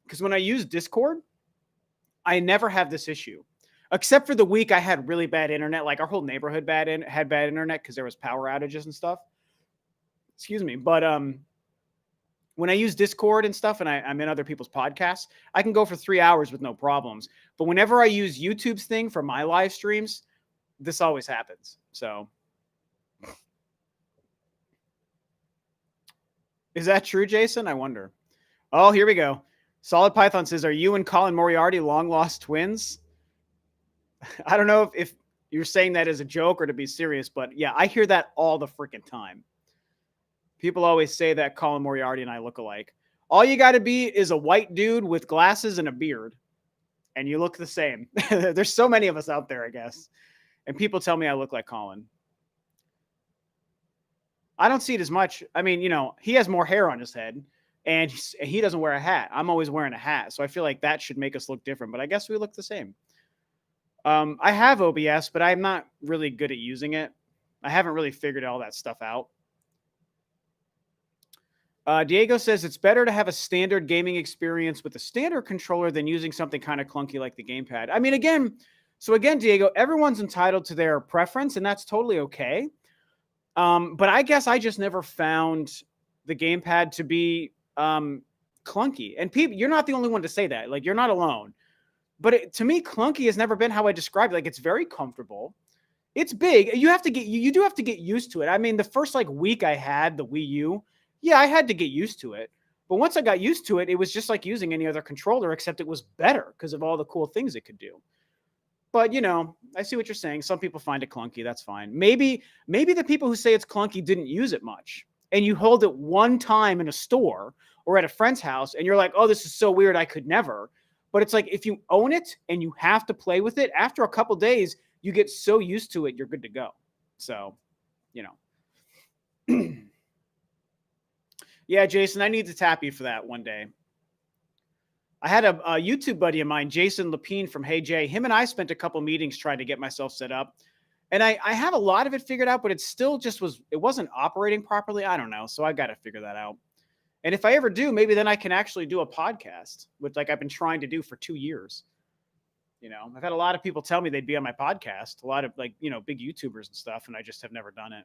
Because when I use Discord, I never have this issue. Except for the week I had really bad internet, like our whole neighborhood had bad internet because there was power outages and stuff. Excuse me. But when I use Discord and stuff and I'm in other people's podcasts, I can go for 3 hours with no problems. But whenever I use YouTube's thing for my live streams, this always happens. So is that true, Jason? I wonder. Oh, here we go. Solid Python says, are you and Colin Moriarty long lost twins? I don't know if you're saying that as a joke or to be serious, but yeah, I hear that all the freaking time. People always say that Colin Moriarty and I look alike. All you got to be is a white dude with glasses and a beard, and you look the same. There's so many of us out there, I guess. And people tell me I look like Colin. I don't see it as much. I mean, he has more hair on his head, and he doesn't wear a hat. I'm always wearing a hat, so I feel like that should make us look different, but I guess we look the same. I have OBS, but I'm not really good at using it. I haven't really figured all that stuff out. Diego says it's better to have a standard gaming experience with a standard controller than using something kind of clunky like the gamepad. I mean, again, Diego, everyone's entitled to their preference, and that's totally okay. But I guess I just never found the gamepad to be clunky. And people, you're not the only one to say that. Like, you're not alone. But to me, clunky has never been how I described it. Like, it's very comfortable. It's big. You do have to get used to it. I mean, the first like week I had the Wii U, yeah, I had to get used to it. But once I got used to it, it was just like using any other controller, except it was better because of all the cool things it could do. But I see what you're saying. Some people find it clunky. That's fine. Maybe the people who say it's clunky didn't use it much. and you hold it one time in a store or at a friend's house and you're like, oh, this is so weird, I could never. But it's like if you own it and you have to play with it, after a couple days, you get so used to it, you're good to go. So, yeah, Jason, I need to tap you for that one day. I had a YouTube buddy of mine, Jason Lapine from Hey Jay. Him and I spent a couple meetings trying to get myself set up. And I have a lot of it figured out, but it still just it wasn't operating properly. I don't know. So I got to figure that out. And if I ever do, maybe then I can actually do a podcast, which like I've been trying to do for 2 years. I've had a lot of people tell me they'd be on my podcast, a lot of like, big YouTubers and stuff, and I just have never done it.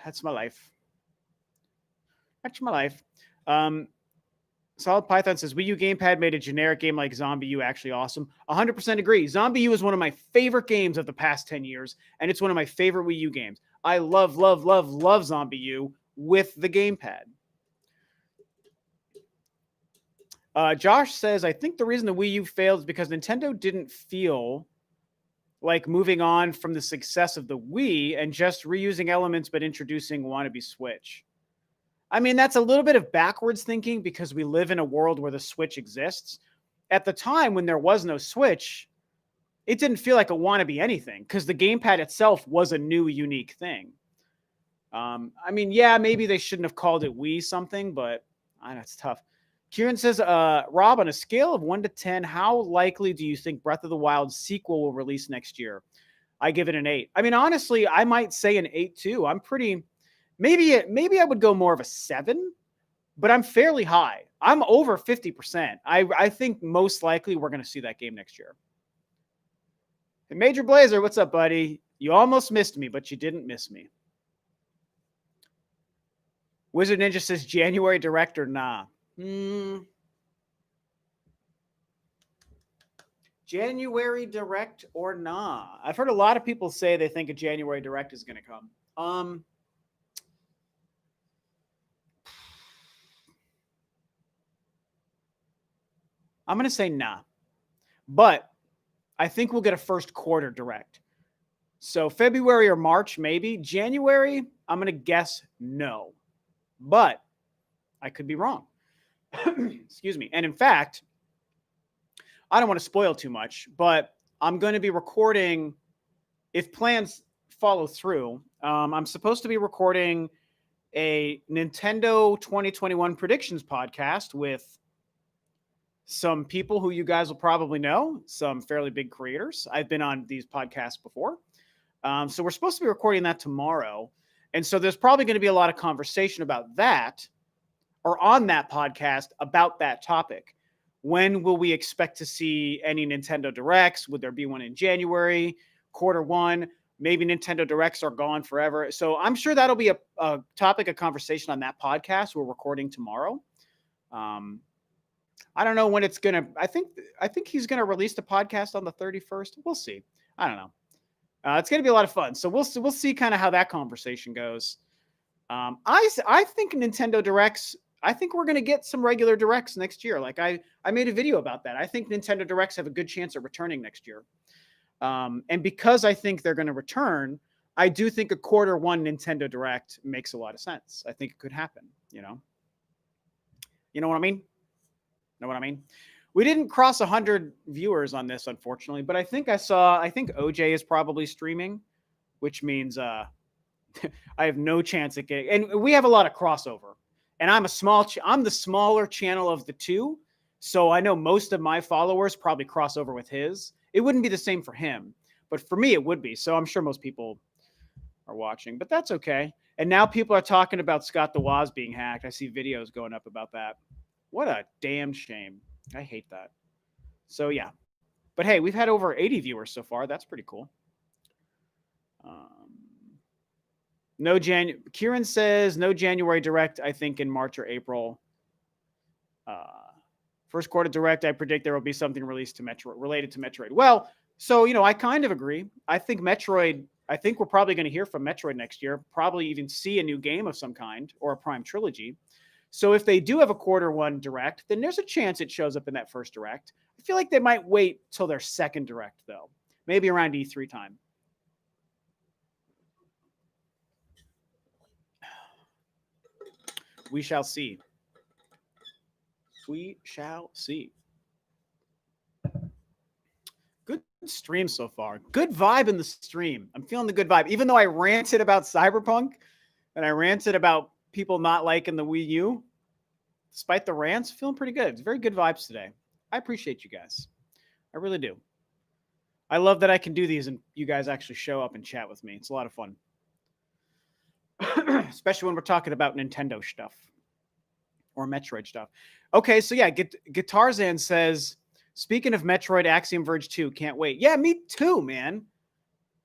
That's my life. That's my life. Solid Python says Wii U gamepad made a generic game like Zombie U actually awesome. 100% agree. Zombie U is one of my favorite games of the past 10 years, and it's one of my favorite Wii U games. I love, love, love, love Zombie U with the gamepad. Josh says, I think the reason the Wii U failed is because Nintendo didn't feel like moving on from the success of the Wii and just reusing elements but introducing wannabe Switch. I mean, that's a little bit of backwards thinking because we live in a world where the Switch exists. At the time when there was no Switch, it didn't feel like a wannabe anything because the gamepad itself was a new, unique thing. I mean, yeah, maybe they shouldn't have called it Wii something, but I know it's tough. Kieran says, Rob, on a scale of 1 to 10, how likely do you think Breath of the Wild sequel will release next year? I give it an 8. I mean, honestly, I might say an 8 too. I'm pretty... Maybe I would go more of a 7, but I'm fairly high. I'm over 50%. I think most likely we're going to see that game next year. Hey, Major Blazer, what's up, buddy? You almost missed me, but you didn't miss me. Wizard Ninja says January Direct or nah. January Direct or nah? I've heard a lot of people say they think a January Direct is going to come. I'm going to say nah. But I think we'll get a first quarter Direct. So February or March, maybe. January, I'm going to guess no. But I could be wrong. Excuse me. And in fact, I don't want to spoil too much, but I'm going to be recording, if plans follow through, I'm supposed to be recording a Nintendo 2021 predictions podcast with some people who you guys will probably know, some fairly big creators. I've been on these podcasts before. So we're supposed to be recording that tomorrow. And so there's probably going to be a lot of conversation about that or on that podcast about that topic. When will we expect to see any Nintendo Directs? Would there be one in January, quarter one? Maybe Nintendo Directs are gone forever. So I'm sure that'll be a topic of conversation on that podcast we're recording tomorrow. I don't know when it's going to, I think he's going to release the podcast on the 31st. We'll see. I don't know. It's going to be a lot of fun. So we'll see kind of how that conversation goes. I think Nintendo Directs, I think we're going to get some regular Directs next year. Like I made a video about that. I think Nintendo Directs have a good chance of returning next year. And because I think they're going to return, I do think a quarter one Nintendo Direct makes a lot of sense. I think it could happen, You know what I mean? Know what I mean? We didn't cross 100 viewers on this, unfortunately, but I think OJ is probably streaming, which means I have no chance at getting, and we have a lot of crossover. And I'm the smaller channel of the two, so I know most of my followers probably cross over with his. It wouldn't be the same for him, but for me it would be. So I'm sure most people are watching, but that's okay. And now people are talking about Scott the Woz being hacked. I see videos going up about that. What a damn shame. I hate that. So yeah. But hey, we've had over 80 viewers so far. That's pretty cool. Kieran says no January Direct, I think in March or April. First quarter Direct, I predict there will be something released to related to Metroid. Well, so, I kind of agree. I think we're probably going to hear from Metroid next year, probably even see a new game of some kind or a Prime Trilogy. So if they do have a quarter one Direct, then there's a chance it shows up in that first Direct. I feel like they might wait till their second Direct, though. Maybe around E3 time. We shall see. We shall see. Good stream so far. Good vibe in the stream. I'm feeling the good vibe. Even though I ranted about Cyberpunk and I ranted about people not liking the Wii U, despite the rants, feeling pretty good. It's very good vibes today. I appreciate you guys. I really do. I love that I can do these and you guys actually show up and chat with me. It's a lot of fun. Especially when we're talking about Nintendo stuff or Metroid stuff. Okay, so yeah, Guitarzan says, speaking of Metroid Axiom Verge 2, can't wait. Yeah, me too, man.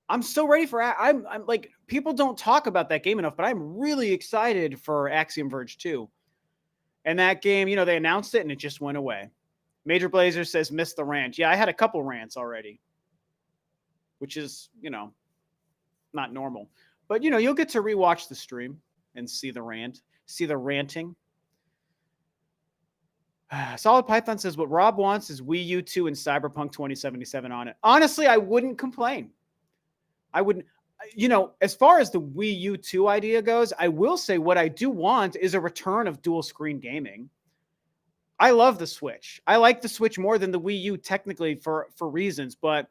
I'm so ready for I'm like, people don't talk about that game enough, but I'm really excited for Axiom Verge 2. And that game, you know, they announced it and it just went away. Major Blazer says, missed the rant. Yeah, I had a couple rants already, which is, you know, not normal. But, you know, you'll get to rewatch the stream and see the rant, see the ranting. Solid Python says, what Rob wants is Wii U 2 and Cyberpunk 2077 on it. Honestly, I wouldn't complain. I wouldn't, you know, as far as the Wii U 2 idea goes, I will say what I do want is a return of dual screen gaming. I love the Switch. I like the Switch more than the Wii U technically for reasons, but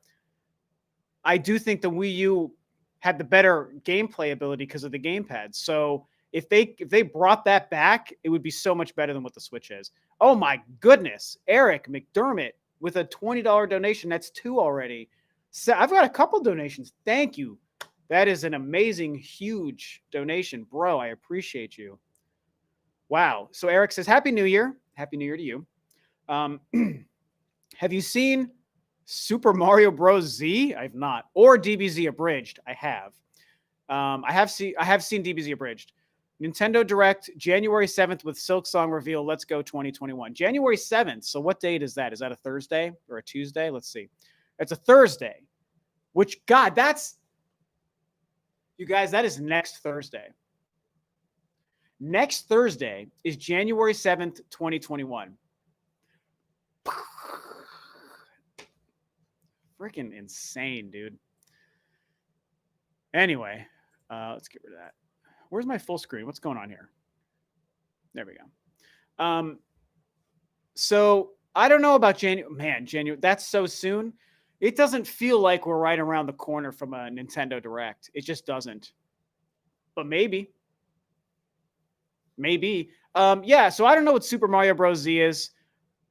I do think the Wii U had the better gameplay ability because of the gamepad. So if they brought that back, it would be so much better than what the Switch is. Oh my goodness. Eric McDermott with a $20 donation. That's 2 already. So I've got a couple donations. Thank you. That is an amazing, huge donation. Bro, I appreciate you. Wow. So Eric says, Happy New Year. Happy New Year to you. Have you seen Super Mario Bros. Z? I've not. Or DBZ Abridged? I have. I have seen DBZ Abridged. Nintendo Direct, January 7th with Silksong reveal. Let's go 2021. January 7th. So what date is that? Is that a Thursday or a Tuesday? Let's see. It's a Thursday. Which, God, that's... You guys, that is next Thursday. Next Thursday is January 7th, 2021. Freaking insane, dude. Anyway, let's get rid of that. Where's my full screen? What's going on here? There we go. So I don't know about January. Man, January, that's so soon. It doesn't feel like we're right around the corner from a Nintendo Direct. It just doesn't. But maybe. Maybe. Yeah, so I don't know what Super Mario Bros. Z is,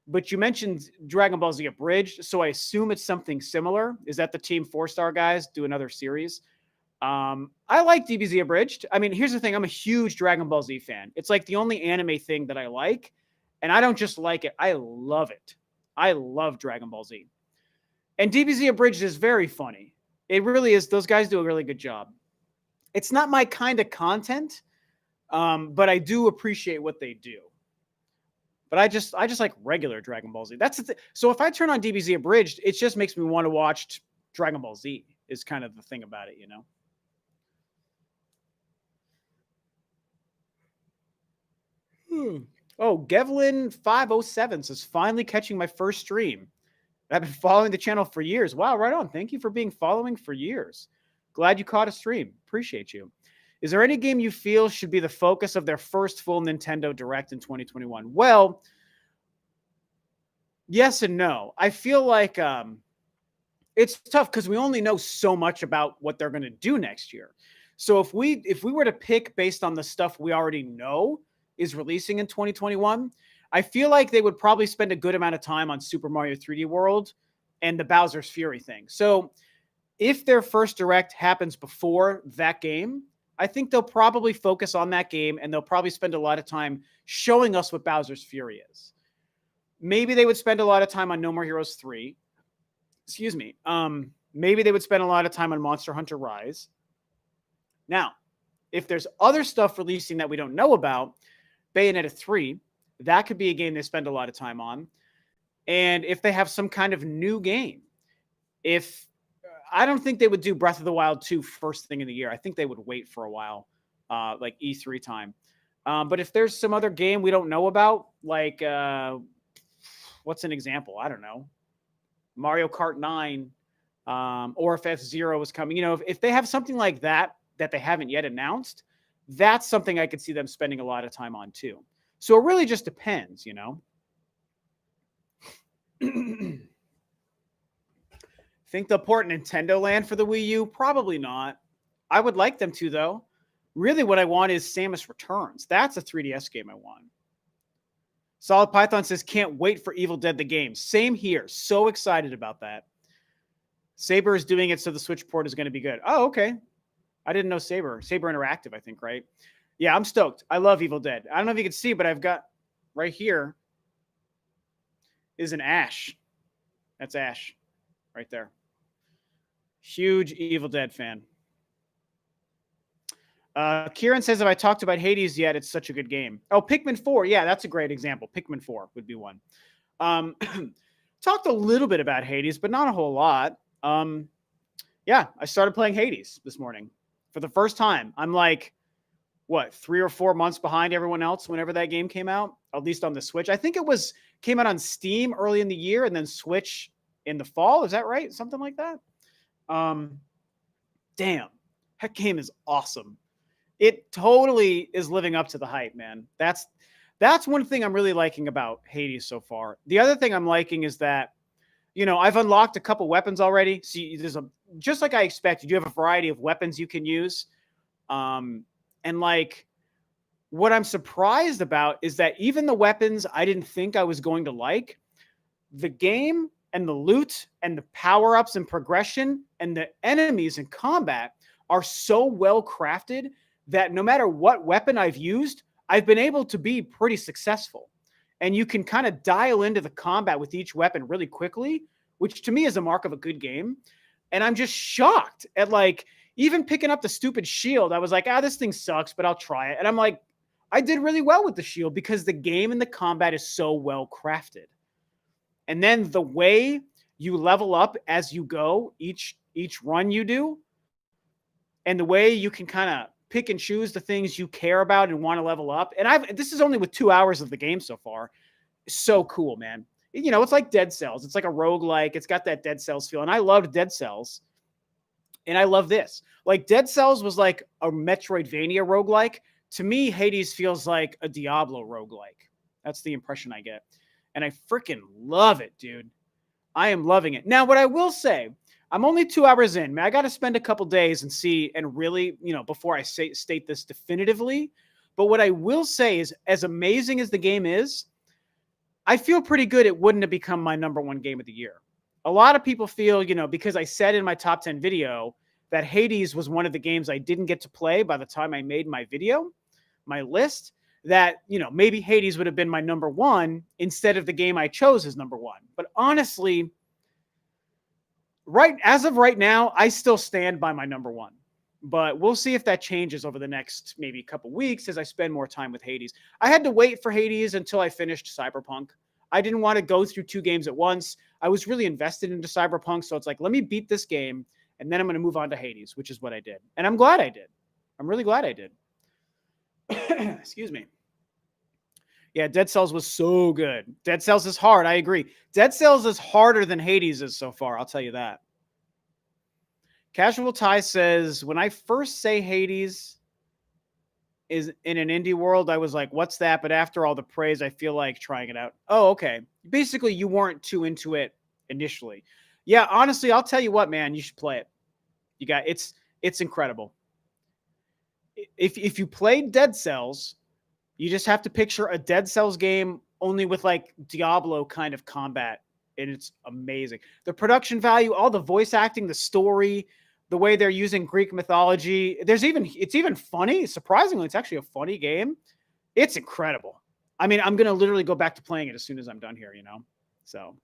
but you mentioned Dragon Ball Z Abridged, so I assume it's something similar. Is that the Team 4-Star guys do another series? I like DBZ Abridged. I mean, here's the thing. I'm a huge Dragon Ball Z fan. It's like the only anime thing that I like, and I don't just like it. I love it. I love Dragon Ball Z. And DBZ Abridged is very funny. It really is. Those guys do a really good job. It's not my kind of content, but I do appreciate what they do. But I just like regular Dragon Ball Z. That's the thing. So if I turn on DBZ Abridged, it just makes me want to watch Dragon Ball Z is kind of the thing about it, you know? Oh, Gevlin507 says, finally catching my first stream. I've been following the channel for years. Wow, right on. Thank you for being following for years. Glad you caught a stream. Appreciate you. Is there any game you feel should be the focus of their first full Nintendo Direct in 2021? Well, yes and no. I feel like it's tough because we only know so much about what they're going to do next year. So if we were to pick based on the stuff we already know is releasing in 2021, I feel like they would probably spend a good amount of time on Super Mario 3D World and the Bowser's Fury thing. So if their first Direct happens before that game, I think they'll probably focus on that game and they'll probably spend a lot of time showing us what Bowser's Fury is. Maybe they would spend a lot of time on No More Heroes 3. Excuse me. Maybe they would spend a lot of time on Monster Hunter Rise. Now, if there's other stuff releasing that we don't know about, Bayonetta 3, that could be a game they spend a lot of time on. And if they have some kind of new game, I don't think they would do Breath of the Wild 2 first thing in the year. I think they would wait for a while, like E3 time. But if there's some other game we don't know about, like what's an example? I don't know. Mario Kart 9, or if F-Zero is coming. You know, if they have something like that they haven't yet announced, That's something I could see them spending a lot of time on too. So it really just depends, you know. Think they'll port Nintendo Land for the Wii U? Probably not. I would like them to, though. Really, what I want is Samus Returns. That's a 3DS game I want. Solid Python says, can't wait for Evil Dead the game. Same here. So excited about that. Saber is doing it, so the Switch port is going to be good. Oh, okay. I didn't know Saber. Saber Interactive, I think, right? Yeah, I'm stoked. I love Evil Dead. I don't know if you can see, but I've got right here is an Ash. That's Ash right there. Huge Evil Dead fan. Kieran says, if I talked about Hades yet, it's such a good game. Oh, Pikmin 4. Yeah, that's a great example. Pikmin 4 would be one. Talked a little bit about Hades, but not a whole lot. Yeah, I started playing Hades this morning for the first time. I'm like, what, 3 or 4 months behind everyone else whenever that game came out, at least on the Switch. I think it came out on Steam early in the year and then Switch in the fall. Is that right? Something like that. Damn, that game is awesome. It totally is living up to the hype, man. That's one thing I'm really liking about Hades so far. The other thing I'm liking is that, you know, I've unlocked a couple weapons already. See, just like I expected, you have a variety of weapons you can use. And like, what I'm surprised about is that even the weapons I didn't think I was going to like, the game and the loot and the power-ups and progression and the enemies in combat are so well crafted that no matter what weapon I've used, I've been able to be pretty successful. And you can kind of dial into the combat with each weapon really quickly, which to me is a mark of a good game. And I'm just shocked at, like, even picking up the stupid shield. I was like, this thing sucks, but I'll try it. And I'm like, I did really well with the shield because the game and the combat is so well crafted. And then the way you level up as you go, each run you do, and the way you can kind of pick and choose the things you care about and want to level up. And this is only with 2 hours of the game so far. So cool, man. You know, it's like Dead Cells. It's like a roguelike. It's got that Dead Cells feel. And I loved Dead Cells. And I love this. Like, Dead Cells was like a Metroidvania roguelike. To me, Hades feels like a Diablo roguelike. That's the impression I get. And I freaking love it, dude. I am loving it. Now, what I will say, I'm only 2 hours in. Man, I got to spend a couple days and see, and really, you know, before I state this definitively. But what I will say is, as amazing as the game is, I feel pretty good it wouldn't have become my #1 game of the year. A lot of people feel, you know, because I said in my top 10 video that Hades was one of the games I didn't get to play by the time I made my video, my list, that, you know, maybe Hades would have been my #1 instead of the game I chose as #1. But honestly, as of right now, I still stand by my #1. But we'll see if that changes over the next maybe couple weeks as I spend more time with Hades. I had to wait for Hades until I finished Cyberpunk. I didn't want to go through 2 games at once. I was really invested into Cyberpunk, so it's like, let me beat this game, and then I'm going to move on to Hades, which is what I did. And I'm glad I did. I'm really glad I did. Excuse me. Yeah, Dead Cells was so good. Dead Cells is hard. I agree. Dead Cells is harder than Hades is so far. I'll tell you that. Casual Tie says, when I first say Hades is in an indie world, I was like, what's that? But after all the praise, I feel like trying it out. Oh, okay. Basically, you weren't too into it initially. Yeah, honestly, I'll tell you what, man, you should play it. It's incredible. If you played Dead Cells, you just have to picture a Dead Cells game only with like Diablo kind of combat, and it's amazing. The production value, all the voice acting, the story, the way they're using Greek mythology. It's even funny. Surprisingly, it's actually a funny game. It's incredible. I mean, I'm going to literally go back to playing it as soon as I'm done here, you know? So.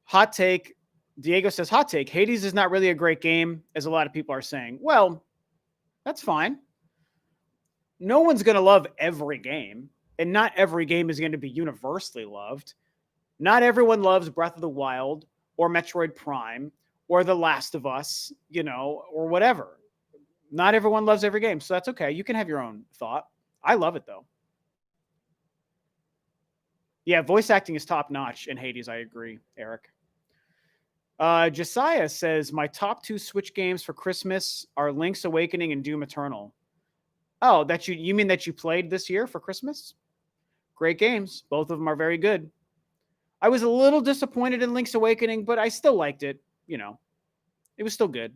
Hot take. Diego says, hot take. Hades is not really a great game, as a lot of people are saying. Well, that's fine. No one's going to love every game, and not every game is going to be universally loved. Not everyone loves Breath of the Wild or Metroid Prime or The Last of Us, you know, or whatever. Not everyone loves every game, so that's okay. You can have your own thought. I love it, though. Yeah, voice acting is top-notch in Hades. I agree, Eric. Josiah says my top 2 Switch games for Christmas are Link's Awakening and Doom Eternal. Oh, that you mean that you played this year for Christmas? Great games. Both of them are very good. I was a little disappointed in Link's Awakening, but I still liked it. You know, it was still good.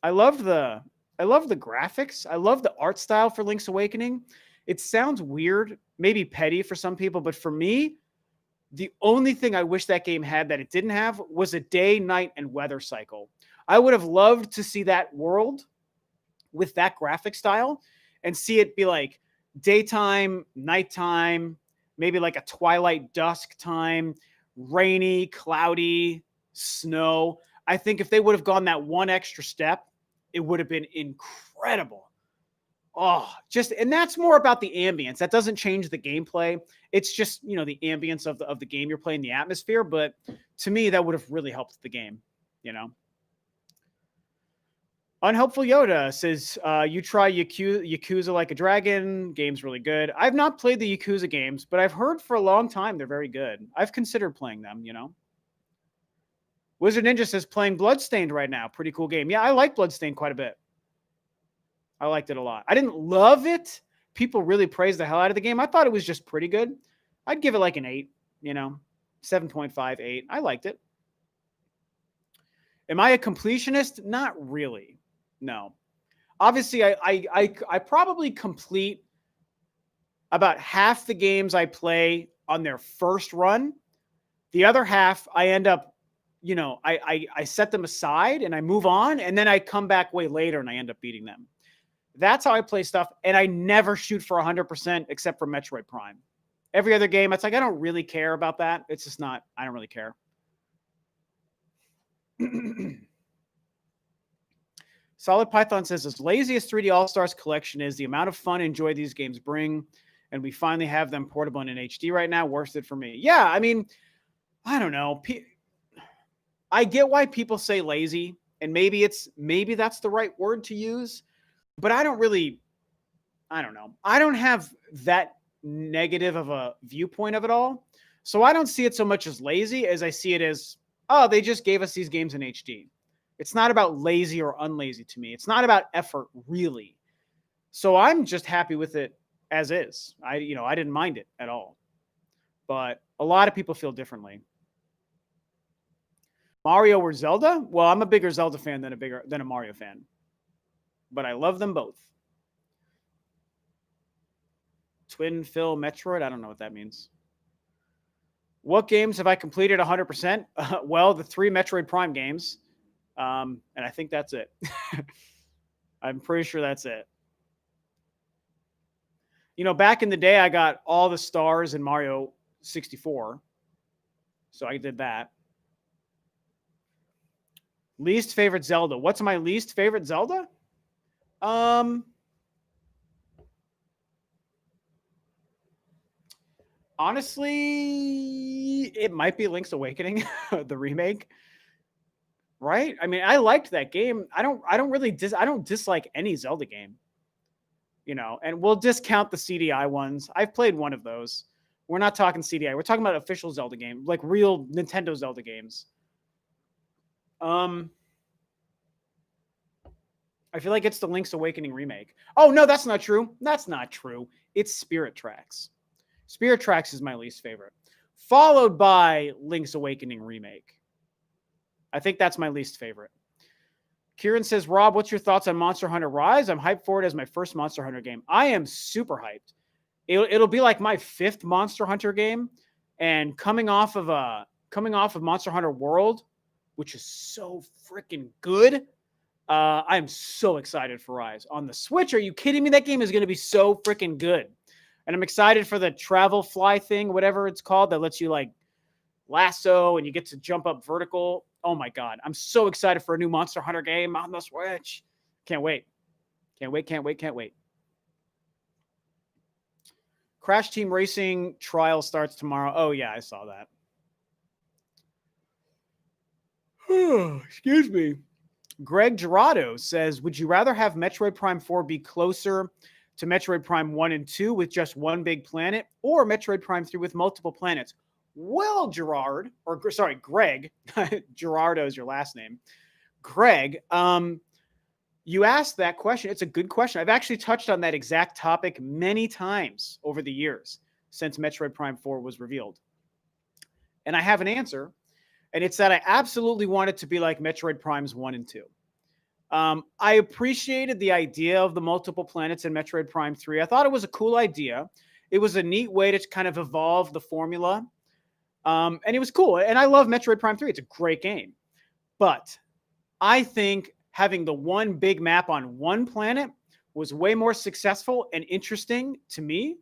I loved the graphics. I love the art style for Link's Awakening. It sounds weird, maybe petty for some people, but for me, the only thing I wish that game had that it didn't have was a day, night, and weather cycle. I would have loved to see that world with that graphic style and see it be like daytime, nighttime, maybe like a twilight dusk time, rainy, cloudy, snow. I think if they would have gone that one extra step, it would have been incredible. Oh, and that's more about the ambience. That doesn't change the gameplay. It's just, the ambience of the game you're playing, the atmosphere. But to me, that would have really helped the game, Unhelpful Yoda says, you try Yakuza Like a Dragon. Game's really good. I've not played the Yakuza games, but I've heard for a long time they're very good. I've considered playing them, Wizard Ninja says, playing Bloodstained right now. Pretty cool game. Yeah, I like Bloodstained quite a bit. I liked it a lot. I didn't love it. People really praised the hell out of the game. I thought it was just pretty good. I'd give it like an 8, 7.5, 8. I liked it. Am I a completionist? Not really. No. Obviously, I probably complete about half the games I play on their first run. The other half, I end up, I set them aside and I move on, and then I come back way later and I end up beating them. That's how I play stuff, and I never shoot for 100% except for Metroid Prime. Every other game, it's like I don't really care about that. It's just not, I don't really care. Solid Python says, as lazy as 3D All-Stars Collection is, the amount of fun and joy these games bring, and we finally have them portable and in HD right now, worth it for me. Yeah, I mean, I don't know. I get why people say lazy, and maybe that's the right word to use. But I don't know. I don't have that negative of a viewpoint of it all. So I don't see it so much as lazy as I see it as, oh, they just gave us these games in HD. It's not about lazy or unlazy to me. It's not about effort, really. So I'm just happy with it as is. I didn't mind it at all. But a lot of people feel differently. Mario or Zelda? Well, I'm a bigger Zelda fan than a Mario fan. But I love them both. Twin Phil Metroid? I don't know what that means. What games have I completed 100%? Well, the 3 Metroid Prime games. And I think that's it. I'm pretty sure that's it. Back in the day, I got all the stars in Mario 64. So I did that. Least favorite Zelda. What's my least favorite Zelda? Honestly, it might be Link's Awakening, the remake. Right? I mean, I liked that game. I don't dislike any Zelda game. And we'll discount the CDI ones. I've played one of those. We're not talking CDI. We're talking about official Zelda game, like real Nintendo Zelda games. I feel like it's the Link's Awakening remake. Oh, no, that's not true. That's not true. It's Spirit Tracks. Spirit Tracks is my least favorite, followed by Link's Awakening remake. I think that's my least favorite. Kieran says, Rob, what's your thoughts on Monster Hunter Rise? I'm hyped for it as my first Monster Hunter game. I am super hyped. It'll be like my 5th Monster Hunter game, and coming off of Monster Hunter World, which is so freaking good. I'm so excited for Rise. On the Switch, are you kidding me? That game is going to be so freaking good. And I'm excited for the travel fly thing, whatever it's called, that lets you like lasso and you get to jump up vertical. Oh my God. I'm so excited for a new Monster Hunter game on the Switch. Can't wait. Can't wait. Crash Team Racing trial starts tomorrow. Oh yeah, I saw that. Excuse me. Greg Gerardo says, would you rather have Metroid Prime 4 be closer to Metroid Prime 1 and 2 with just one big planet, or Metroid Prime 3 with multiple planets? Well, Gerard, or sorry, Greg, Gerardo is your last name. Greg, you asked that question. It's a good question. I've actually touched on that exact topic many times over the years since Metroid Prime 4 was revealed. And I have an answer, and it's that I absolutely want it to be like Metroid Primes 1 and 2. I appreciated the idea of the multiple planets in Metroid Prime 3. I thought it was a cool idea. It was a neat way to kind of evolve the formula. And it was cool. And I love Metroid Prime 3. It's a great game. But I think having the one big map on one planet was way more successful and interesting to me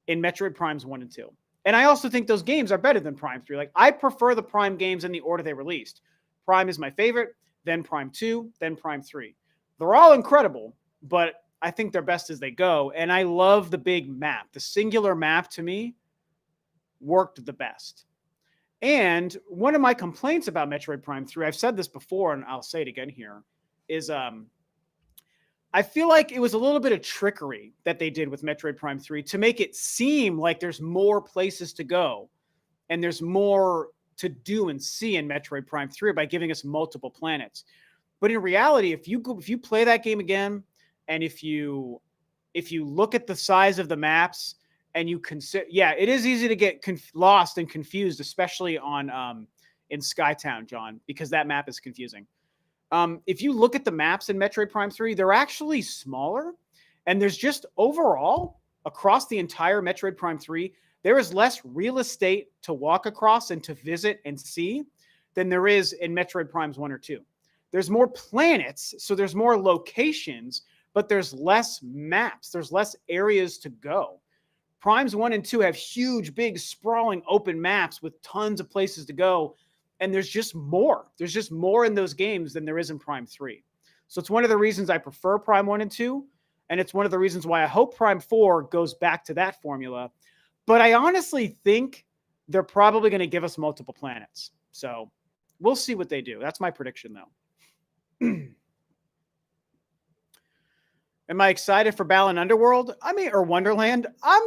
in Metroid Primes 1 and 2. And I also think those games are better than Prime 3. Like, I prefer the Prime games in the order they released. Prime is my favorite, then Prime 2, then Prime 3. They're all incredible, but I think they're best as they go. And I love the big map. The singular map, to me, worked the best. And one of my complaints about Metroid Prime 3, I've said this before, and I'll say it again here, is I feel like it was a little bit of trickery that they did with Metroid Prime 3 to make it seem like there's more places to go and there's more to do and see in Metroid Prime 3 by giving us multiple planets. But in reality, if you play that game again, and if you look at the size of the maps and you consider, yeah, it is easy to get lost and confused, especially on in Skytown, John, because that map is confusing. If you look at the maps in Metroid Prime 3, they're actually smaller, and there's just overall across the entire Metroid Prime 3, there is less real estate to walk across and to visit and see than there is in Metroid Primes 1 or 2. There's more planets, so there's more locations, but there's less maps. There's less areas to go. Primes 1 and 2 have huge, big, sprawling open maps with tons of places to go. And there's just more. There's just more in those games than there is in Prime 3. So it's one of the reasons I prefer Prime 1 and 2. And it's one of the reasons why I hope Prime 4 goes back to that formula. But I honestly think they're probably going to give us multiple planets. So we'll see what they do. That's my prediction, though. Am I excited for Balan Underworld? I mean, or Wonderland? I'm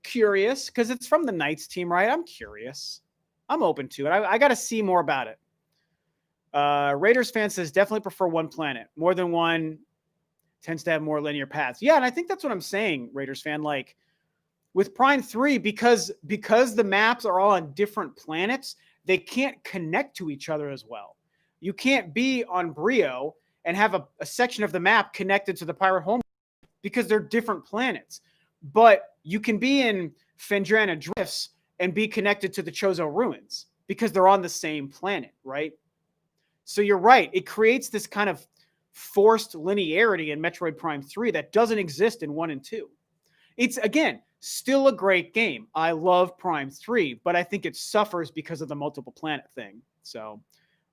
curious because it's from the Knights team, right? I'm curious. I'm open to it. I got to see more about it. Raiders fan says definitely prefer one planet. More than one tends to have more linear paths. Yeah, and I think that's what I'm saying, Raiders fan. Like with Prime 3, because the maps are all on different planets, they can't connect to each other as well. You can't be on Brio and have a section of the map connected to the Pirate Home because they're different planets. But you can be in Fendrana Drifts and be connected to the Chozo Ruins because they're on the same planet, right? So you're right. It creates this kind of forced linearity in Metroid Prime 3 that doesn't exist in 1 and 2. It's, again, still a great game. I love Prime 3, but I think it suffers because of the multiple planet thing. So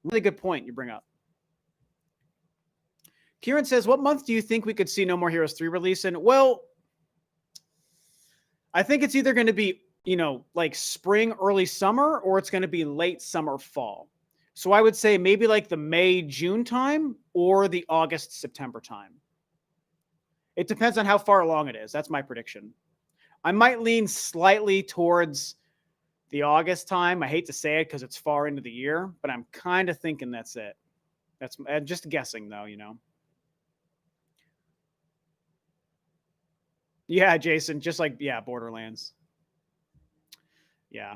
really good point you bring up. Kieran says, what month do you think we could see No More Heroes 3 release in? Well, I think it's either going to be, like spring, early summer, or it's going to be late summer, fall. So I would say maybe like the May, June time or the August, September time. It depends on how far along it is. That's my prediction. I might lean slightly towards the August time. I hate to say it because it's far into the year, but I'm kind of thinking that's it. That's just guessing though, Yeah, Jason, just like, Borderlands. Yeah.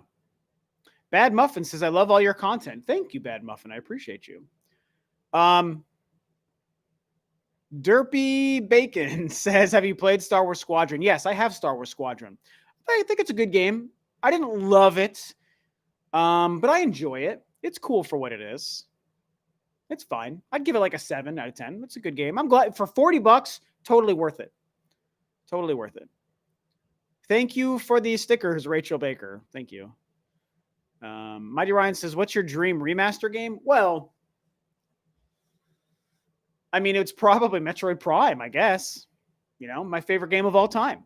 Bad Muffin says, I love all your content. Thank you, Bad Muffin. I appreciate you. Derpy Bacon says, have you played Star Wars Squadron? Yes, I have Star Wars Squadron. I think it's a good game. I didn't love it, but I enjoy it. It's cool for what it is. It's fine. I'd give it like a 7 out of 10. It's a good game. I'm glad for $40, totally worth it. Totally worth it. Thank you for the stickers, Rachel Baker. Thank you. Mighty Ryan says, what's your dream remaster game? Well, I mean, it's probably Metroid Prime, I guess. My favorite game of all time.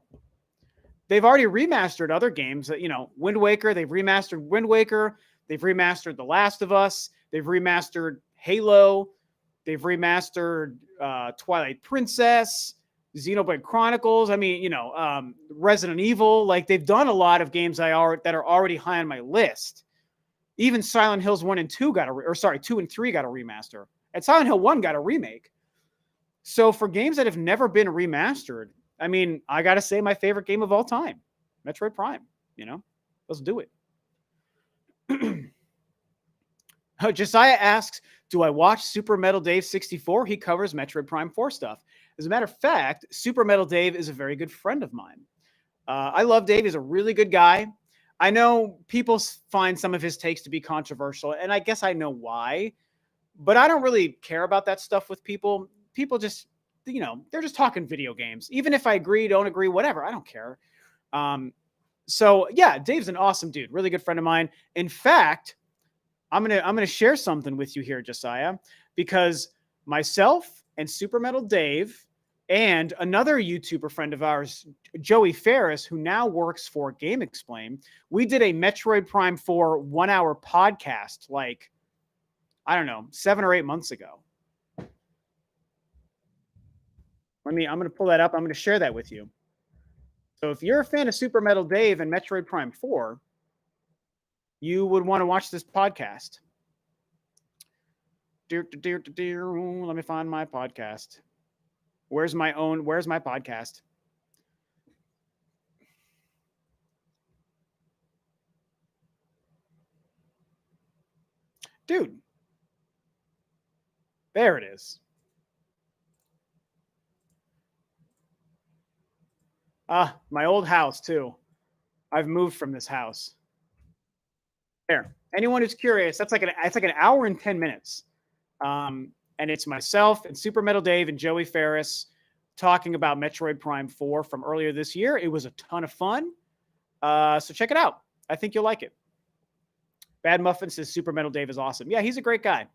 They've already remastered other games. Wind Waker, they've remastered Wind Waker. They've remastered The Last of Us. They've remastered Halo. They've remastered Twilight Princess, Xenoblade Chronicles. I mean, Resident Evil. Like they've done a lot of games that are already high on my list. Even Silent Hills 1 and 2 2 and 3 got a remaster. And Silent Hill 1 got a remake. So for games that have never been remastered, I mean, I got to say my favorite game of all time, Metroid Prime, let's do it. Josiah asks, do I watch Super Metal Dave 64? He covers Metroid Prime 4 stuff. As a matter of fact, Super Metal Dave is a very good friend of mine. I love Dave. He's a really good guy. I know people find some of his takes to be controversial, and I guess I know why, but I don't really care about that stuff with people. People just, they're just talking video games. Even if I agree, don't agree, whatever, I don't care. So yeah, Dave's an awesome dude, really good friend of mine. In fact, I'm gonna share something with you here, Josiah, because myself and Super Metal Dave and another YouTuber friend of ours, Joey Ferris, who now works for Game Explain, we did a Metroid Prime 4 1-hour podcast, like, I don't know, 7 or 8 months ago. I'm going to pull that up. I'm going to share that with you. So if you're a fan of Super Metal Dave and Metroid Prime 4, you would want to watch this podcast. Let me find my podcast. Where's my podcast? Dude. There it is. My old house too. I've moved from this house. There. Anyone who's curious, it's like an hour and 10 minutes. And it's myself and Super Metal Dave and Joey Ferris talking about Metroid Prime 4 from earlier this year. It was a ton of fun. So check it out. I think you'll like it. Bad Muffin says Super Metal Dave is awesome. Yeah, he's a great guy.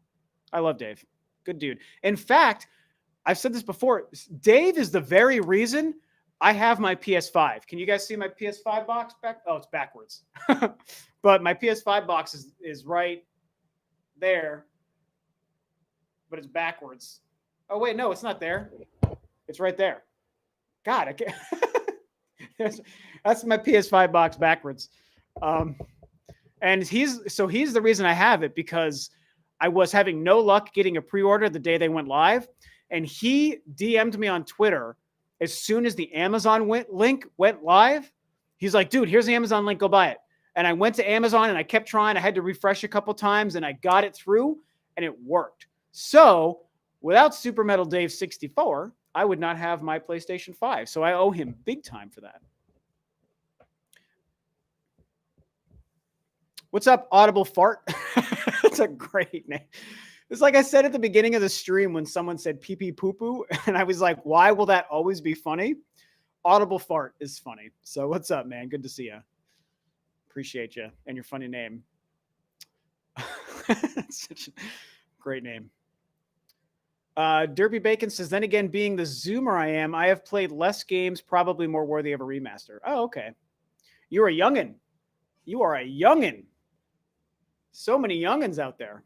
I love Dave. Good dude. In fact, I've said this before. Dave is the very reason I have my PS5. Can you guys see my PS5 box back? Oh, it's backwards. But my PS5 box is right there. But it's backwards. Oh, wait, no, it's not there. It's right there. God, I can't. That's my PS5 box backwards. And he's the reason I have it, because I was having no luck getting a pre-order the day they went live. And he DM'd me on Twitter as soon as the Amazon link went live. He's like, dude, here's the Amazon link. Go buy it. And I went to Amazon and I kept trying. I had to refresh a couple times and I got it through and it worked. So without Super Metal Dave 64, I would not have my PlayStation 5. So I owe him big time for that. What's up, Audible Fart? That's a great name. It's like I said at the beginning of the stream when someone said pee pee poo poo, and I was like, why will that always be funny? Audible Fart is funny. So what's up, man? Good to see you. Appreciate you and your funny name. Such a great name. Derby Bacon says, then again, being the Zoomer I am, I have played less games, probably more worthy of a remaster. Oh, okay. You're a youngin'. You are a youngin'. So many youngins out there.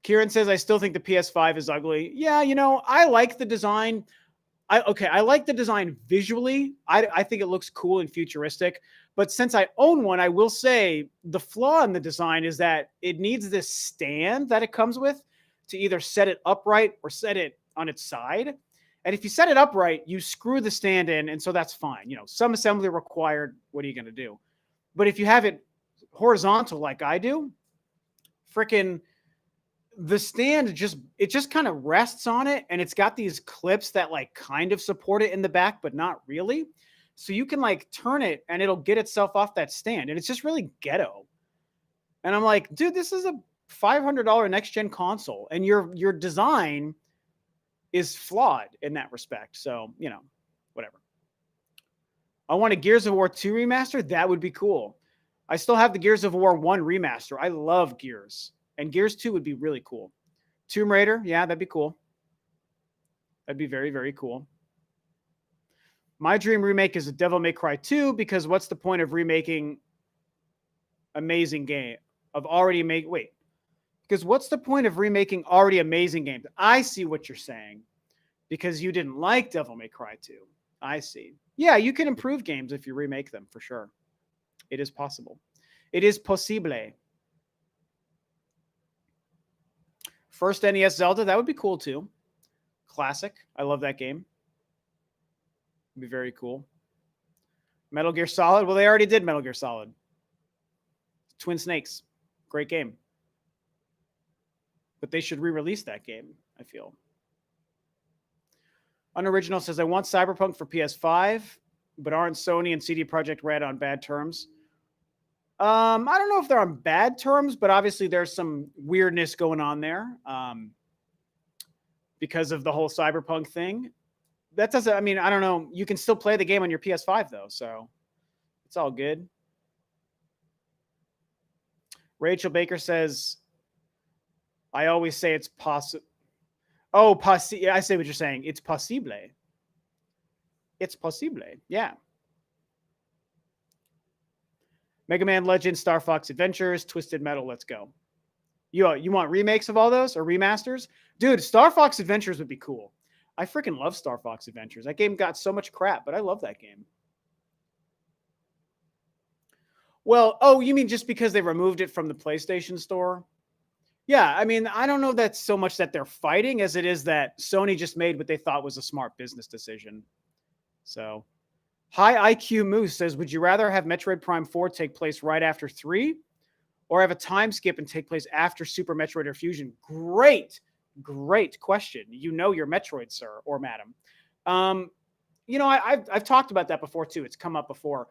Kieran says, I still think the PS5 is ugly. Yeah, I like the design. I like the design visually. I think it looks cool and futuristic. But since I own one, I will say the flaw in the design is that it needs this stand that it comes with to either set it upright or set it on its side. And if you set it upright, you screw the stand in, and so that's fine. Some assembly required. What are you going to do? But if you have it horizontal like I do, freaking the stand just kind of rests on it, and it's got these clips that like kind of support it in the back, but not really. So you can like turn it and it'll get itself off that stand, and it's just really ghetto. And I'm like, dude, this is a $500 next gen console, and your design is flawed in that respect. So, whatever. I want a Gears of War 2 remaster. That would be cool. I still have the Gears of War 1 remaster. I love Gears. And Gears 2 would be really cool. Tomb Raider, yeah, that'd be cool. That'd be very, very cool. My dream remake is a Devil May Cry 2, because what's the point of remaking amazing game of already make because what's the point of remaking already amazing games? I see what you're saying. because you didn't like Devil May Cry 2. I see. Yeah, you can improve games if you remake them, for sure. It is possible. It is possible. First NES Zelda, that would be cool too. Classic. I love that game. It'd be very cool. Metal Gear Solid. Well, they already did Metal Gear Solid. Twin Snakes. Great game. But they should re-release that game, I feel. Unoriginal says, I want Cyberpunk for PS5, but aren't Sony and CD Projekt Red on bad terms? I don't know if they're on bad terms, but obviously there's some weirdness going on there because of the whole Cyberpunk thing. That doesn't, I mean, I don't know. You can still play the game on your PS5 though, so it's all good. Rachel Baker says, I always say it's possible. Oh, yeah, I say what you're saying. It's possible. It's possible. Yeah. Mega Man Legends, Star Fox Adventures, Twisted Metal. Let's go. You want remakes of all those or remasters? Dude, Star Fox Adventures would be cool. I freaking love Star Fox Adventures. That game got so much crap, but I love that game. Well, oh, you mean just because they removed it from the PlayStation Store? Yeah, I mean, I don't know that's so much that they're fighting as it is that Sony just made what they thought was a smart business decision. So, High IQ Moose says, would you rather have Metroid Prime 4 take place right after 3 or have a time skip and take place after Super Metroid or Fusion? Great question. You know your Metroid, sir or madam. You know, I've talked about that before too. It's come up before,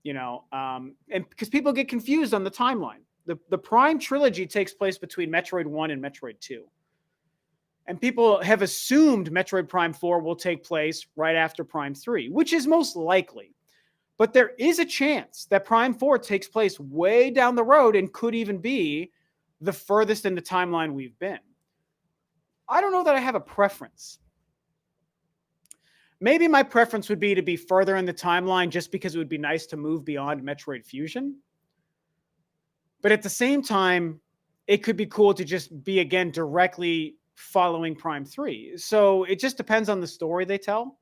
you know, and because people get confused on the timeline. The Prime trilogy takes place between Metroid 1 and Metroid 2. And people have assumed Metroid Prime 4 will take place right after Prime 3, which is most likely. But there is a chance that Prime 4 takes place way down the road and could even be the furthest in the timeline we've been. I don't know that I have a preference. Maybe my preference would be to be further in the timeline just because it would be nice to move beyond Metroid Fusion. But at the same time, it could be cool to just be, again, directly following Prime 3. So it just depends on the story they tell.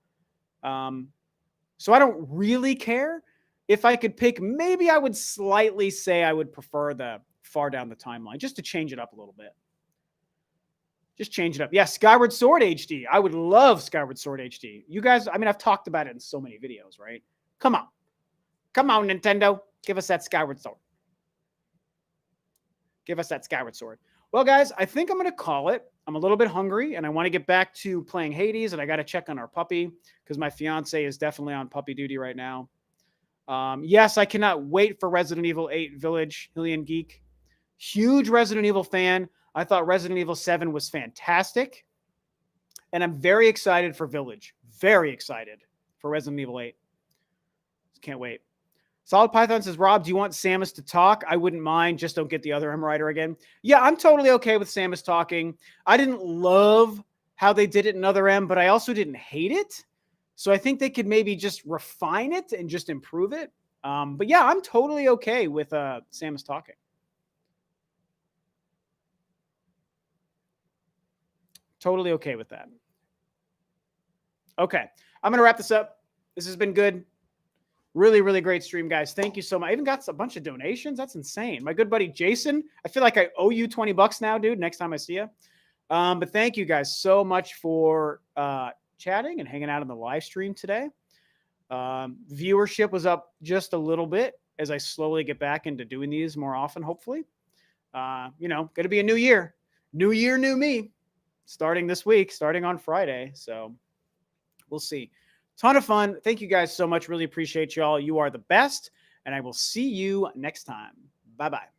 So I don't really care. If I could pick, maybe I would slightly say I would prefer the far down the timeline, just to change it up a little bit. Just change it up. Yeah, Skyward Sword HD. I would love Skyward Sword HD. You guys, I mean, I've talked about it in so many videos, right? Come on. Come on, Nintendo. Give us that Skyward Sword. Give us that Skyward Sword. Well, guys, I think I'm going to call it. I'm a little bit hungry, and I want to get back to playing Hades, and I got to check on our puppy because my fiance is definitely on puppy duty right now. Yes, I cannot wait for Resident Evil 8 Village, Hillian Geek. Huge Resident Evil fan. I thought Resident Evil 7 was fantastic, and I'm very excited for Village. Very excited for Resident Evil 8. Can't wait. Solid Python says, Rob, do you want Samus to talk? I wouldn't mind. Just don't get the other M writer again. Yeah, I'm totally okay with Samus talking. I didn't love how they did it in Other M, but I also didn't hate it. So I think they could maybe just refine it and just improve it. But yeah, I'm totally okay with Samus talking. Totally okay with that. Okay, I'm going to wrap this up. This has been good. Really, really great stream, guys. Thank you so much. I even got a bunch of donations. That's insane. My good buddy Jason, I feel like I owe you $20 now, dude, next time I see you. But thank you guys so much for chatting and hanging out on the live stream today. Viewership was up just a little bit as I slowly get back into doing these more often, hopefully. You know, going to be a new year. New year, new me. Starting this week, starting on Friday. So we'll see. Ton of fun. Thank you guys so much. Really appreciate y'all. You are the best. And I will see you next time. Bye-bye.